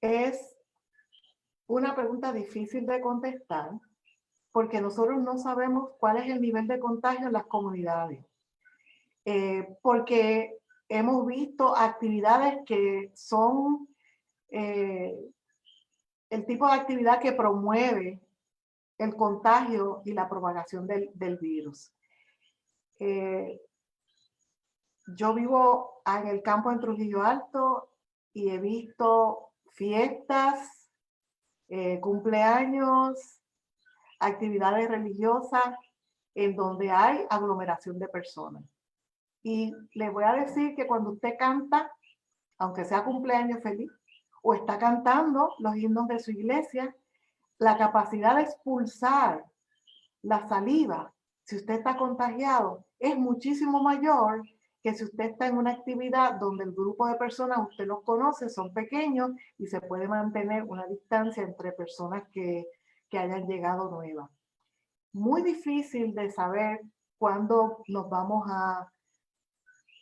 Es una pregunta difícil de contestar porque nosotros no sabemos cuál es el nivel de contagio en las comunidades. Porque hemos visto actividades que son el tipo de actividad que promueve el contagio y la propagación del virus. Yo vivo en el campo en Trujillo Alto y he visto fiestas, cumpleaños, actividades religiosas en donde hay aglomeración de personas. Y les voy a decir que cuando usted canta, aunque sea cumpleaños feliz, o está cantando los himnos de su iglesia, la capacidad de expulsar la saliva, si usted está contagiado, es muchísimo mayor que si usted está en una actividad donde el grupo de personas, usted los conoce, son pequeños y se puede mantener una distancia entre personas que hayan llegado nuevas. Muy difícil de saber cuándo nos vamos a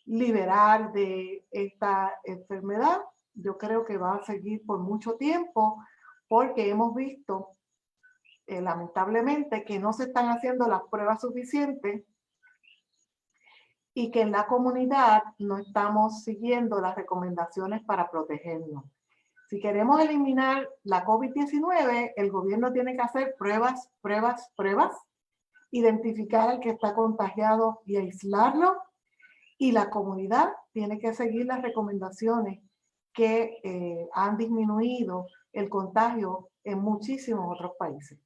liberar de esta enfermedad. Yo creo que va a seguir por mucho tiempo porque hemos visto lamentablemente que no se están haciendo las pruebas suficientes y que en la comunidad no estamos siguiendo las recomendaciones para protegernos. Si queremos eliminar la COVID-19, el gobierno tiene que hacer pruebas, identificar al que está contagiado y aislarlo, y la comunidad tiene que seguir las recomendaciones que han disminuido el contagio en muchísimos otros países.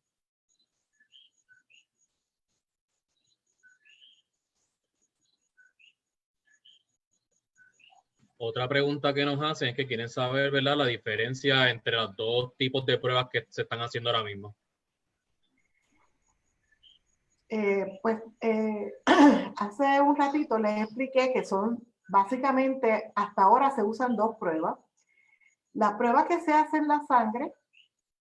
Otra pregunta que nos hacen es que quieren saber, ¿verdad?, la diferencia entre los dos tipos de pruebas que se están haciendo ahora mismo. Hace un ratito les expliqué que son básicamente, hasta ahora se usan dos pruebas. La prueba que se hace en la sangre,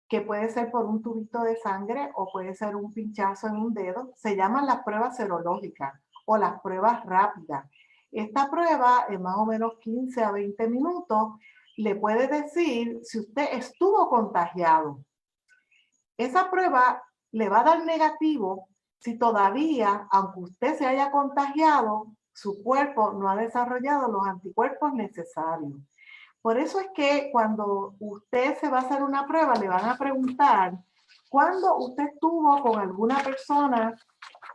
que puede ser por un tubito de sangre o puede ser un pinchazo en un dedo, se llaman las pruebas serológicas o las pruebas rápidas. Esta prueba, en más o menos 15 a 20 minutos, le puede decir si usted estuvo contagiado. Esa prueba le va a dar negativo si todavía, aunque usted se haya contagiado, su cuerpo no ha desarrollado los anticuerpos necesarios. Por eso es que cuando usted se va a hacer una prueba, le van a preguntar cuándo usted estuvo con alguna persona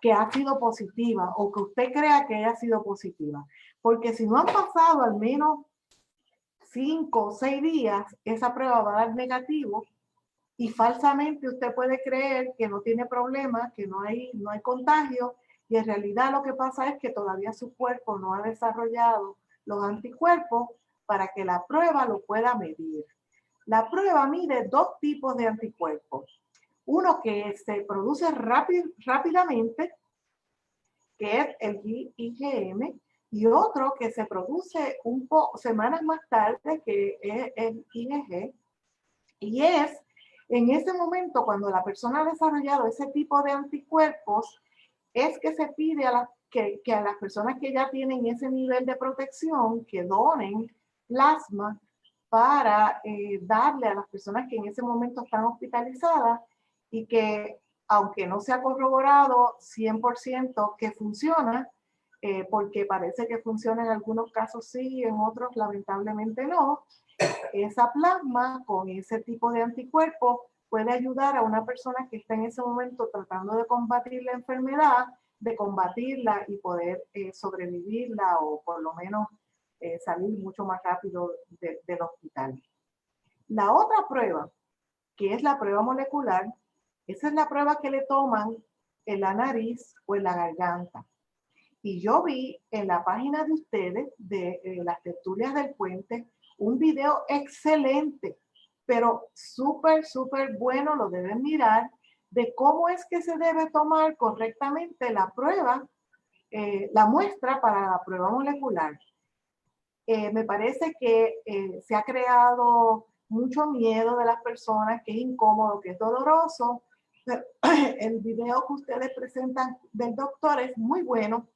que ha sido positiva o que usted crea que haya sido positiva. Porque si no han pasado al menos 5 o 6 días, esa prueba va a dar negativo y falsamente usted puede creer que no tiene problema, que no hay contagio, y en realidad lo que pasa es que todavía su cuerpo no ha desarrollado los anticuerpos para que la prueba lo pueda medir. La prueba mide dos tipos de anticuerpos. Uno que se produce rápidamente, que es el IgM, y otro que se produce semanas más tarde, que es el IgG. Y es en ese momento, cuando la persona ha desarrollado ese tipo de anticuerpos, es que se pide que a las personas que ya tienen ese nivel de protección, que donen plasma para darle a las personas que en ese momento están hospitalizadas y que, aunque no se ha corroborado 100% que funciona, porque parece que funciona en algunos casos sí, en otros lamentablemente no, esa plasma con ese tipo de anticuerpos puede ayudar a una persona que está en ese momento tratando de combatir la enfermedad, de combatirla y poder sobrevivirla o por lo menos salir mucho más rápido del hospital. La otra prueba, que es la prueba molecular, esa es la prueba que le toman en la nariz o en la garganta. Y yo vi en la página de ustedes, de las tertulias del puente, un video excelente, pero súper bueno, lo deben mirar, de cómo es que se debe tomar correctamente la prueba, la muestra para la prueba molecular. Me parece que se ha creado mucho miedo de las personas, que es incómodo, que es doloroso, pero el video que ustedes presentan del doctor es muy bueno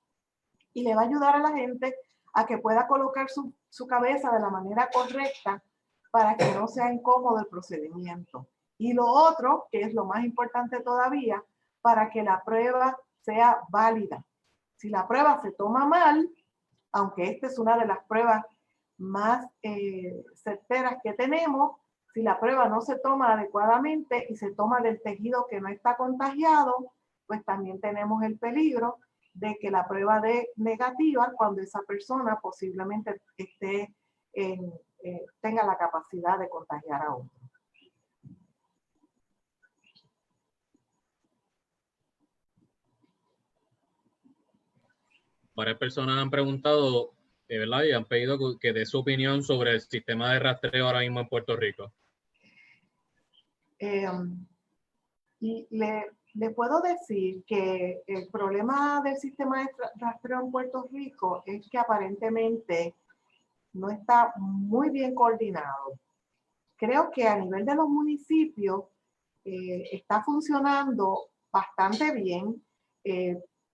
y le va a ayudar a la gente a que pueda colocar su cabeza de la manera correcta para que no sea incómodo el procedimiento. Y lo otro, que es lo más importante todavía, para que la prueba sea válida. Si la prueba se toma mal, aunque esta es una de las pruebas más certeras que tenemos, si la prueba no se toma adecuadamente y se toma del tejido que no está contagiado, pues también tenemos el peligro de que la prueba dé negativa cuando esa persona posiblemente tenga la capacidad de contagiar a otro. Varias personas han preguntado, ¿verdad? Y han pedido que dé su opinión sobre el sistema de rastreo ahora mismo en Puerto Rico. Y le puedo decir que el problema del sistema de rastreo en Puerto Rico es que aparentemente no está muy bien coordinado. Creo que a nivel de los municipios está funcionando bastante bien.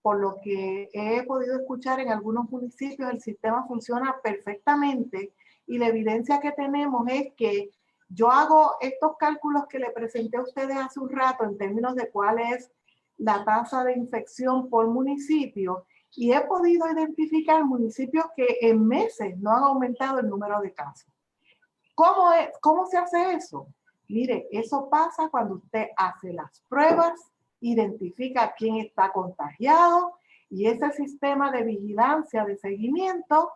Por lo que he podido escuchar en algunos municipios, el sistema funciona perfectamente y la evidencia que tenemos es que yo hago estos cálculos que le presenté a ustedes hace un rato en términos de cuál es la tasa de infección por municipio y he podido identificar municipios que en meses no han aumentado el número de casos. ¿Cómo se hace eso? Mire, eso pasa cuando usted hace las pruebas, identifica quién está contagiado y ese sistema de vigilancia, de seguimiento,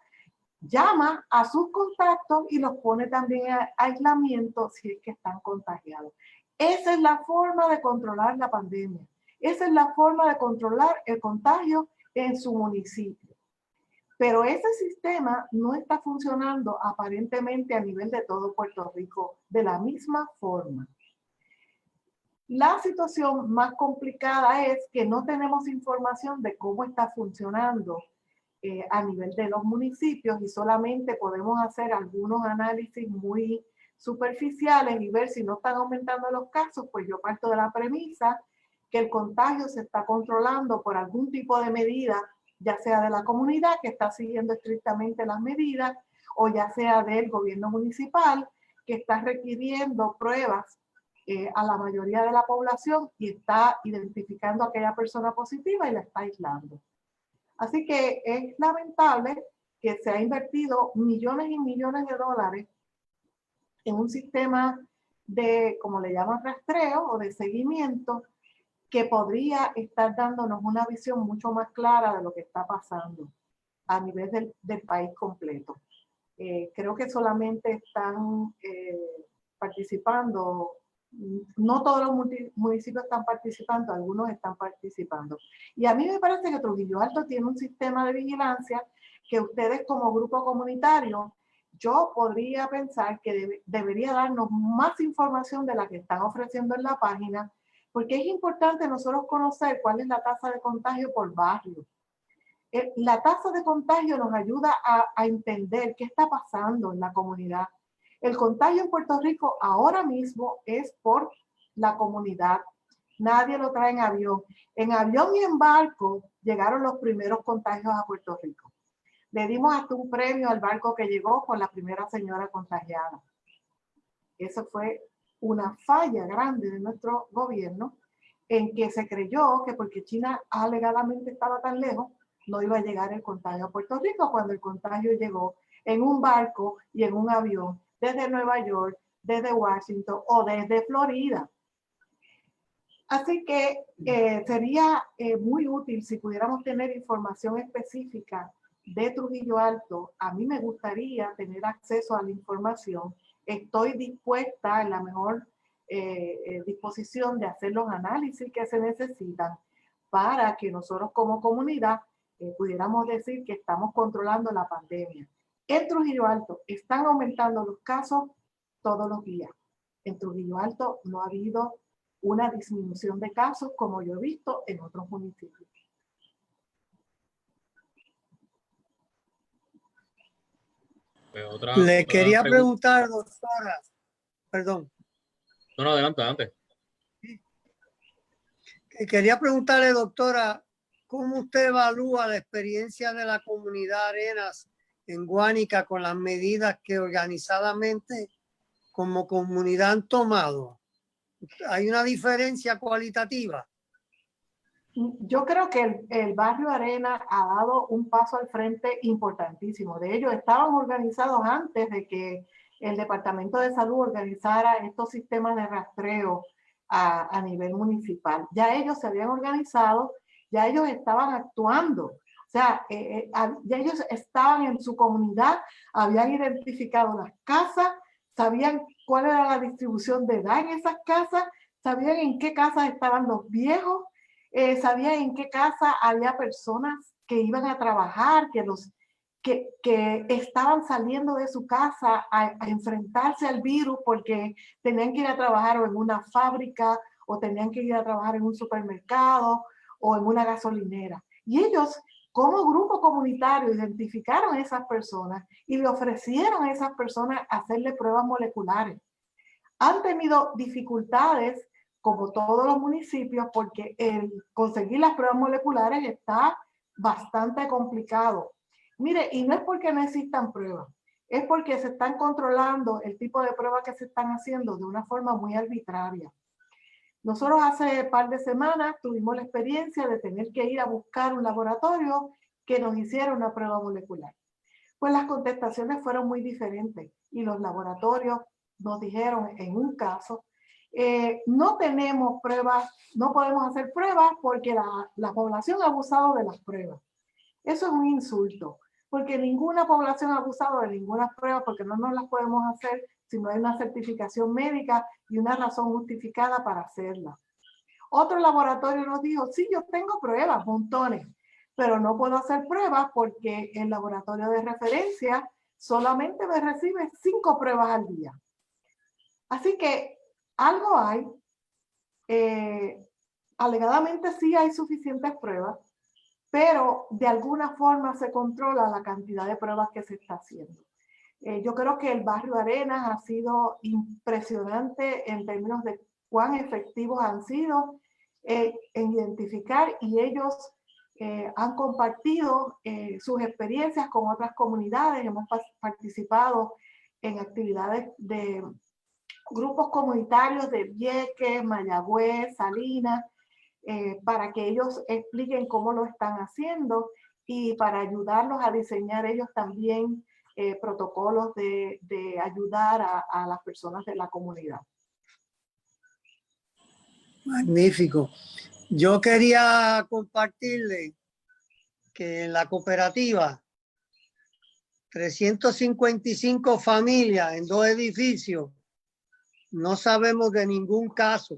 llama a sus contactos y los pone también a aislamiento si es que están contagiados. Esa es la forma de controlar la pandemia. Esa es la forma de controlar el contagio en su municipio. Pero ese sistema no está funcionando aparentemente a nivel de todo Puerto Rico de la misma forma. La situación más complicada es que no tenemos información de cómo está funcionando a nivel de los municipios y solamente podemos hacer algunos análisis muy superficiales y ver si no están aumentando los casos, pues yo parto de la premisa que el contagio se está controlando por algún tipo de medida, ya sea de la comunidad que está siguiendo estrictamente las medidas o ya sea del gobierno municipal que está requiriendo pruebas a la mayoría de la población y está identificando a aquella persona positiva y la está aislando. Así que es lamentable que se ha invertido millones y millones de dólares en un sistema de, como le llaman, rastreo o de seguimiento que podría estar dándonos una visión mucho más clara de lo que está pasando a nivel del país completo. Creo que solamente están participando No todos los municipios están participando, algunos están participando. Y a mí me parece que Trujillo Alto tiene un sistema de vigilancia que ustedes como grupo comunitario, yo podría pensar que debería darnos más información de la que están ofreciendo en la página, porque es importante nosotros conocer cuál es la tasa de contagio por barrio. La tasa de contagio nos ayuda a entender qué está pasando en la comunidad. El contagio en Puerto Rico ahora mismo es por la comunidad. Nadie lo trae en avión. En avión y en barco llegaron los primeros contagios a Puerto Rico. Le dimos hasta un premio al barco que llegó con la primera señora contagiada. Eso fue una falla grande de nuestro gobierno en que se creyó que porque China alegadamente estaba tan lejos, no iba a llegar el contagio a Puerto Rico, cuando el contagio llegó en un barco y en un avión desde Nueva York, desde Washington o desde Florida. Así que sería muy útil si pudiéramos tener información específica de Trujillo Alto. A mí me gustaría tener acceso a la información. Estoy dispuesta, en la mejor disposición de hacer los análisis que se necesitan para que nosotros como comunidad pudiéramos decir que estamos controlando la pandemia. En Trujillo Alto están aumentando los casos todos los días. En Trujillo Alto no ha habido una disminución de casos como yo he visto en otros municipios. Le quería preguntar, doctora, perdón. No, adelante. Quería preguntarle, doctora, ¿cómo usted evalúa la experiencia de la comunidad Arenas en Guánica con las medidas que organizadamente como comunidad han tomado? ¿Hay una diferencia cualitativa? Yo creo que el barrio Arena ha dado un paso al frente importantísimo. De ellos estaban organizados antes de que el Departamento de Salud organizara estos sistemas de rastreo a nivel municipal. Ya ellos se habían organizado, ya ellos estaban actuando. O sea, ya ellos estaban en su comunidad, habían identificado las casas, sabían cuál era la distribución de edad en esas casas, sabían en qué casas estaban los viejos, sabían en qué casa había personas que iban a trabajar, que estaban saliendo de su casa a enfrentarse al virus porque tenían que ir a trabajar o en una fábrica o tenían que ir a trabajar en un supermercado o en una gasolinera. Y ellos, como grupo comunitario, identificaron a esas personas y le ofrecieron a esas personas hacerle pruebas moleculares. Han tenido dificultades como todos los municipios, porque el conseguir las pruebas moleculares está bastante complicado. Mire, y no es porque no existan pruebas, es porque se están controlando el tipo de pruebas que se están haciendo de una forma muy arbitraria. Nosotros hace un par de semanas tuvimos la experiencia de tener que ir a buscar un laboratorio que nos hiciera una prueba molecular. Pues las contestaciones fueron muy diferentes y los laboratorios nos dijeron en un caso, no tenemos pruebas, no podemos hacer pruebas porque la población ha abusado de las pruebas. Eso es un insulto, porque ninguna población ha abusado de ninguna prueba porque no nos las podemos hacer si no hay una certificación médica y una razón justificada para hacerla. Otro laboratorio nos dijo, sí, yo tengo pruebas, montones, pero no puedo hacer pruebas porque el laboratorio de referencia solamente me recibe 5 pruebas al día. Así que algo hay, alegadamente sí hay suficientes pruebas, pero de alguna forma se controla la cantidad de pruebas que se está haciendo. Yo creo que el barrio Arenas ha sido impresionante en términos de cuán efectivos han sido en identificar, y ellos han compartido sus experiencias con otras comunidades. Hemos participado en actividades de grupos comunitarios de Vieques, Mayagüez, Salinas, para que ellos expliquen cómo lo están haciendo y para ayudarlos a diseñar ellos también protocolos de ayudar a las personas de la comunidad. Magnífico. Yo quería compartirle que en la cooperativa 355 familias en 2 edificios no sabemos de ningún caso,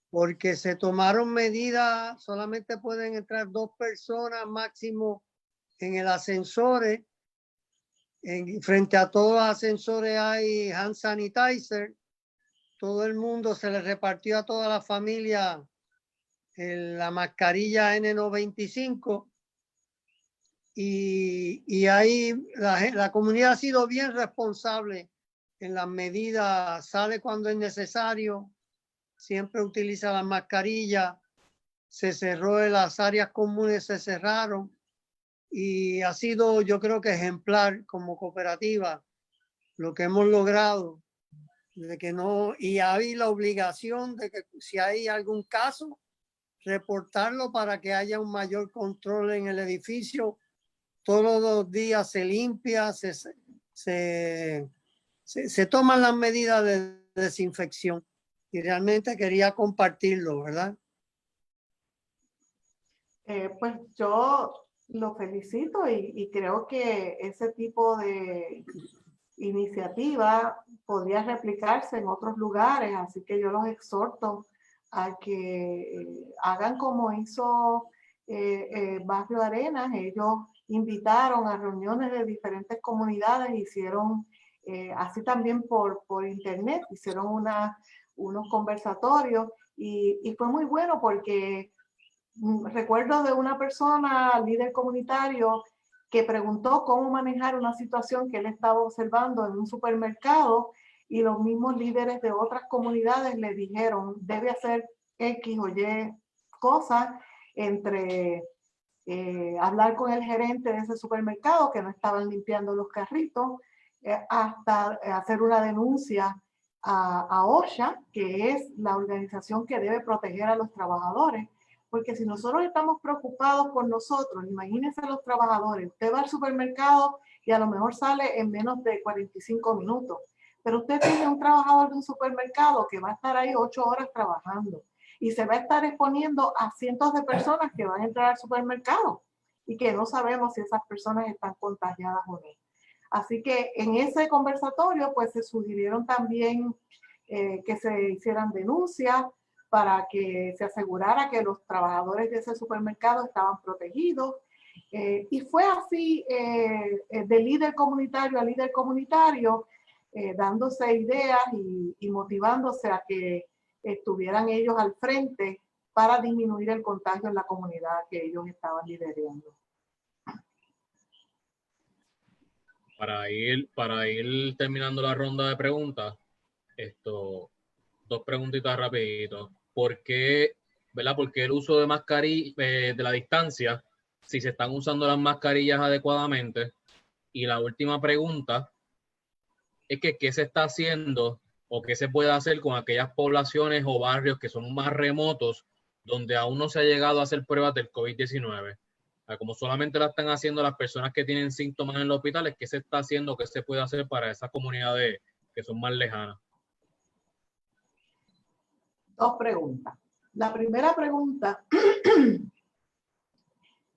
porque se tomaron medidas, solamente pueden entrar 2 personas máximo en el ascensor. Frente a todos los ascensores hay hand sanitizer. Todo el mundo se le repartió a toda la familia la mascarilla N95. Y ahí la comunidad ha sido bien responsable en las medidas, sale cuando es necesario, siempre utiliza las mascarillas, se cerró en las áreas comunes, se cerraron y ha sido, yo creo que ejemplar como cooperativa lo que hemos logrado, de que no, y hay la obligación de que si hay algún caso, reportarlo para que haya un mayor control en el edificio. Todos los días se limpia, se toman las medidas de desinfección y realmente quería compartirlo, ¿verdad? Pues yo lo felicito y creo que ese tipo de iniciativa podría replicarse en otros lugares, así que yo los exhorto a que hagan como hizo Barrio Arenas. Ellos invitaron a reuniones de diferentes comunidades, hicieron así también por internet, hicieron unos conversatorios y fue muy bueno porque recuerdo de una persona, líder comunitario, que preguntó cómo manejar una situación que él estaba observando en un supermercado y los mismos líderes de otras comunidades le dijeron, debe hacer X o Y cosas entre hablar con el gerente de ese supermercado que no estaban limpiando los carritos, hasta hacer una denuncia a OSHA, que es la organización que debe proteger a los trabajadores. Porque si nosotros estamos preocupados por nosotros, imagínense los trabajadores, usted va al supermercado y a lo mejor sale en menos de 45 minutos, pero usted tiene un trabajador de un supermercado que va a estar ahí 8 horas trabajando y se va a estar exponiendo a cientos de personas que van a entrar al supermercado y que no sabemos si esas personas están contagiadas o no. Así que en ese conversatorio pues se sugirieron también que se hicieran denuncias para que se asegurara que los trabajadores de ese supermercado estaban protegidos. Y fue así de líder comunitario a líder comunitario, dándose ideas y motivándose a que estuvieran ellos al frente para disminuir el contagio en la comunidad que ellos estaban liderando. Para ir terminando la ronda de preguntas, 2 preguntitas rapiditos. ¿Por qué el uso de mascarilla, de la distancia, si se están usando las mascarillas adecuadamente? Y la última pregunta es que ¿qué se está haciendo o qué se puede hacer con aquellas poblaciones o barrios que son más remotos donde aún no se ha llegado a hacer pruebas del COVID-19? Como solamente la están haciendo las personas que tienen síntomas en los hospitales, ¿qué se está haciendo, qué se puede hacer para esas comunidades que son más lejanas? 2 preguntas. La primera pregunta,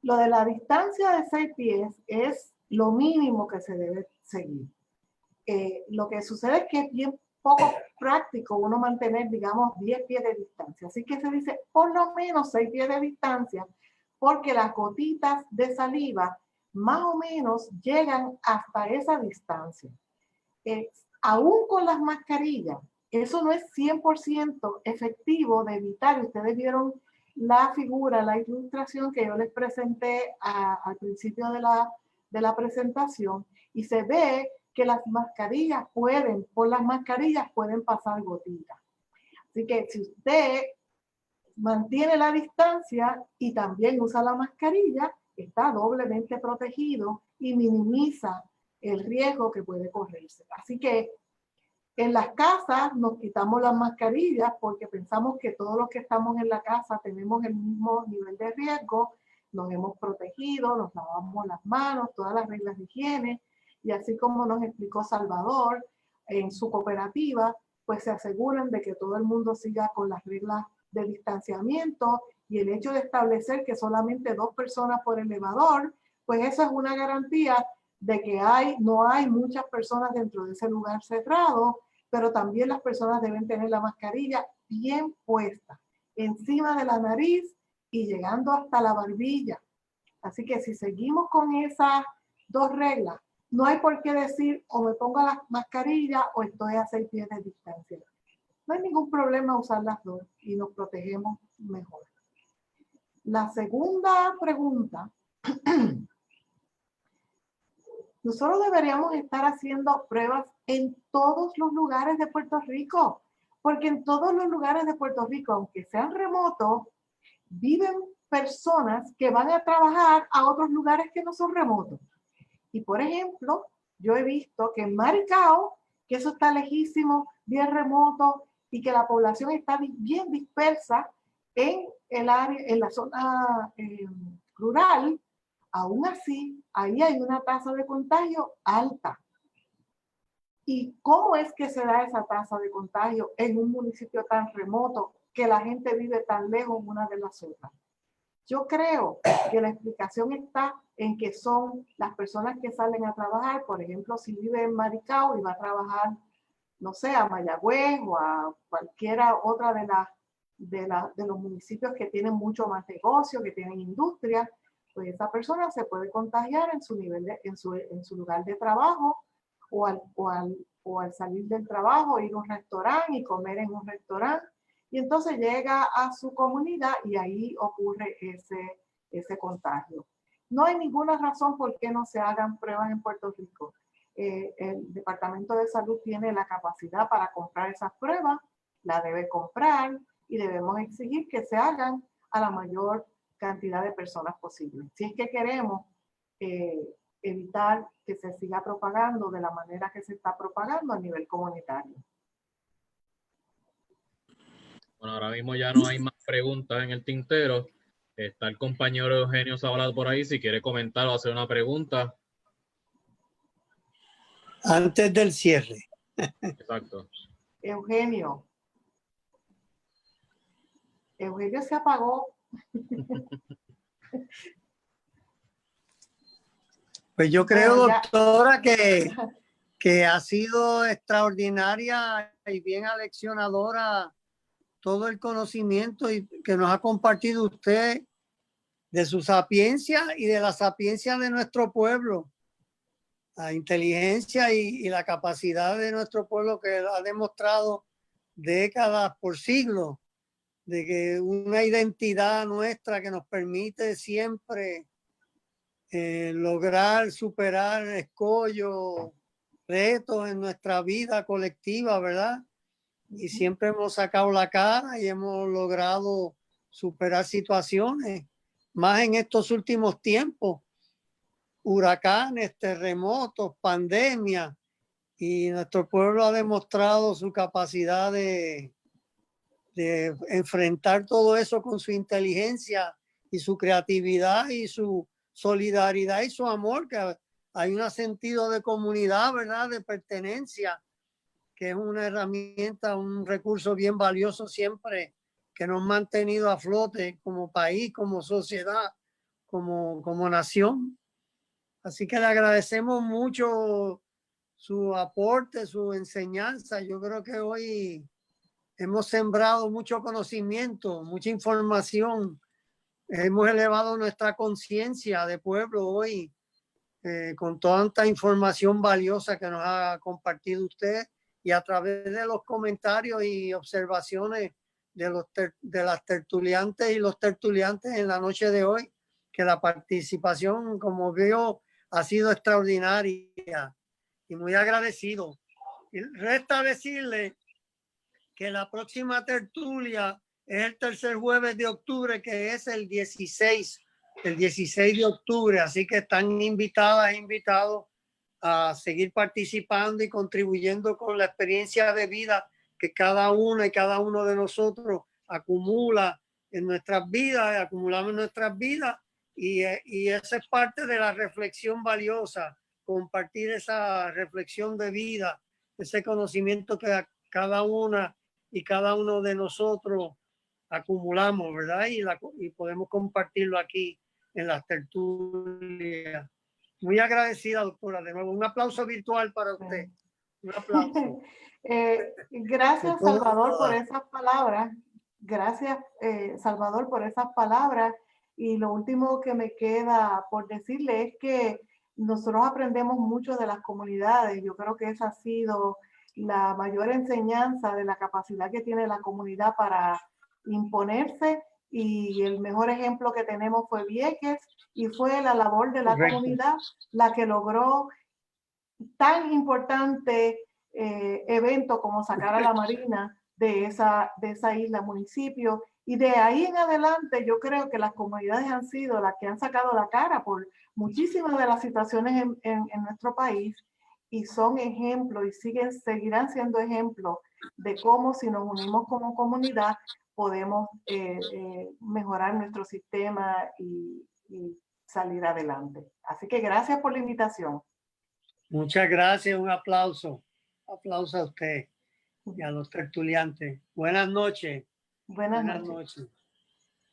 lo de la distancia de 6 pies es lo mínimo que se debe seguir. Lo que sucede es que es bien poco práctico uno mantener, digamos, 10 pies de distancia. Así que se dice por lo menos 6 pies de distancia, porque las gotitas de saliva más o menos llegan hasta esa distancia. Aún con las mascarillas, eso no es 100% efectivo de evitar. Ustedes vieron la figura, la ilustración que yo les presenté al principio de la presentación y se ve que las mascarillas por las mascarillas pueden pasar gotitas. Así que si usted mantiene la distancia y también usa la mascarilla, está doblemente protegido y minimiza el riesgo que puede correrse. Así que en las casas nos quitamos las mascarillas porque pensamos que todos los que estamos en la casa tenemos el mismo nivel de riesgo, nos hemos protegido, nos lavamos las manos, todas las reglas de higiene, y así como nos explicó Salvador en su cooperativa, pues se aseguran de que todo el mundo siga con las reglas de distanciamiento, y el hecho de establecer que solamente 2 personas por elevador, pues eso es una garantía de que no hay muchas personas dentro de ese lugar cerrado, pero también las personas deben tener la mascarilla bien puesta, encima de la nariz y llegando hasta la barbilla. Así que si seguimos con esas dos reglas, no hay por qué decir o me pongo la mascarilla o estoy a 6 pies de distancia. No hay ningún problema usar las dos y nos protegemos mejor. La segunda pregunta, nosotros deberíamos estar haciendo pruebas en todos los lugares de Puerto Rico, porque en todos los lugares de Puerto Rico, aunque sean remotos, viven personas que van a trabajar a otros lugares que no son remotos. Y por ejemplo, yo he visto que en Maricao, que eso está lejísimo, bien remoto, y que la población está bien dispersa en el área, en la zona rural, aún así, ahí hay una tasa de contagio alta. ¿Y cómo es que se da esa tasa de contagio en un municipio tan remoto que la gente vive tan lejos una de las otras? Yo creo que la explicación está en que son las personas que salen a trabajar, por ejemplo, si vive en Maricao y va a trabajar, no sé, a Mayagüez o a cualquiera otra de los municipios que tienen mucho más negocio, que tienen industria, pues esa persona se puede contagiar en su nivel en su lugar de trabajo o al salir del trabajo, ir a un restaurante y comer en un restaurante. Y entonces llega a su comunidad y ahí ocurre ese contagio. No hay ninguna razón por qué no se hagan pruebas en Puerto Rico. El Departamento de Salud tiene la capacidad para comprar esas pruebas, la debe comprar y debemos exigir que se hagan a la mayor cantidad de personas posible. Si es que queremos evitar que se siga propagando de la manera que se está propagando a nivel comunitario. Bueno, ahora mismo ya no hay más preguntas en el tintero. Está el compañero Eugenio Zabalad por ahí, si quiere comentar o hacer una pregunta. Antes del cierre. Exacto. Eugenio se apagó. Pues yo creo, Bueno, doctora, que ha sido extraordinaria y bien aleccionadora todo el conocimiento y que nos ha compartido usted de su sapiencia y de la sapiencia de nuestro pueblo, la inteligencia y la capacidad de nuestro pueblo que ha demostrado décadas por siglos de que una identidad nuestra que nos permite siempre lograr superar escollos, retos en nuestra vida colectiva, ¿verdad? Y siempre hemos sacado la cara y hemos logrado superar situaciones, más en estos últimos tiempos, huracanes, terremotos, pandemia, y nuestro pueblo ha demostrado su capacidad de enfrentar todo eso con su inteligencia y su creatividad y su solidaridad y su amor, que hay un sentido de comunidad, ¿verdad? De pertenencia, que es una herramienta, un recurso bien valioso siempre que nos ha mantenido a flote como país, como sociedad, como nación. Así que le agradecemos mucho su aporte, su enseñanza. Yo creo que hoy hemos sembrado mucho conocimiento, mucha información. Hemos elevado nuestra conciencia de pueblo hoy con tanta información valiosa que nos ha compartido usted y a través de los comentarios y observaciones de las tertuliantes y los tertuliantes en la noche de hoy, que la participación, como veo, ha sido extraordinaria y muy agradecido. Y resta decirle que la próxima tertulia es el tercer jueves de octubre, que es el 16 de octubre. Así que están invitadas e invitados a seguir participando y contribuyendo con la experiencia de vida que cada uno y cada uno de nosotros acumula en nuestras vidas, acumulamos en nuestras vidas. Y esa es parte de la reflexión valiosa, compartir esa reflexión de vida, ese conocimiento que cada una y cada uno de nosotros acumulamos, ¿verdad? Y podemos compartirlo aquí en las tertulias. Muy agradecida, doctora. De nuevo, un aplauso virtual para usted. Un aplauso. Gracias, Todas, Salvador, por todas. esas palabras. Gracias, Salvador, por esas palabras. Y lo último que me queda por decirle es que nosotros aprendemos mucho de las comunidades. Yo creo que esa ha sido la mayor enseñanza de la capacidad que tiene la comunidad para imponerse. Y el mejor ejemplo que tenemos fue Vieques, y fue la labor de la Correcto. comunidad la que logró tan importante evento como sacar a la Marina de esa isla municipio, y de ahí en adelante yo creo que las comunidades han sido las que han sacado la cara por muchísimas de las situaciones en nuestro país, y son ejemplos y seguirán siendo ejemplos de cómo, si nos unimos como comunidad, podemos mejorar nuestro sistema y salir adelante. Así que gracias por la invitación. Muchas gracias, un aplauso. Aplauso a usted y a los tertuliantes. Buenas noches. Buenas noches.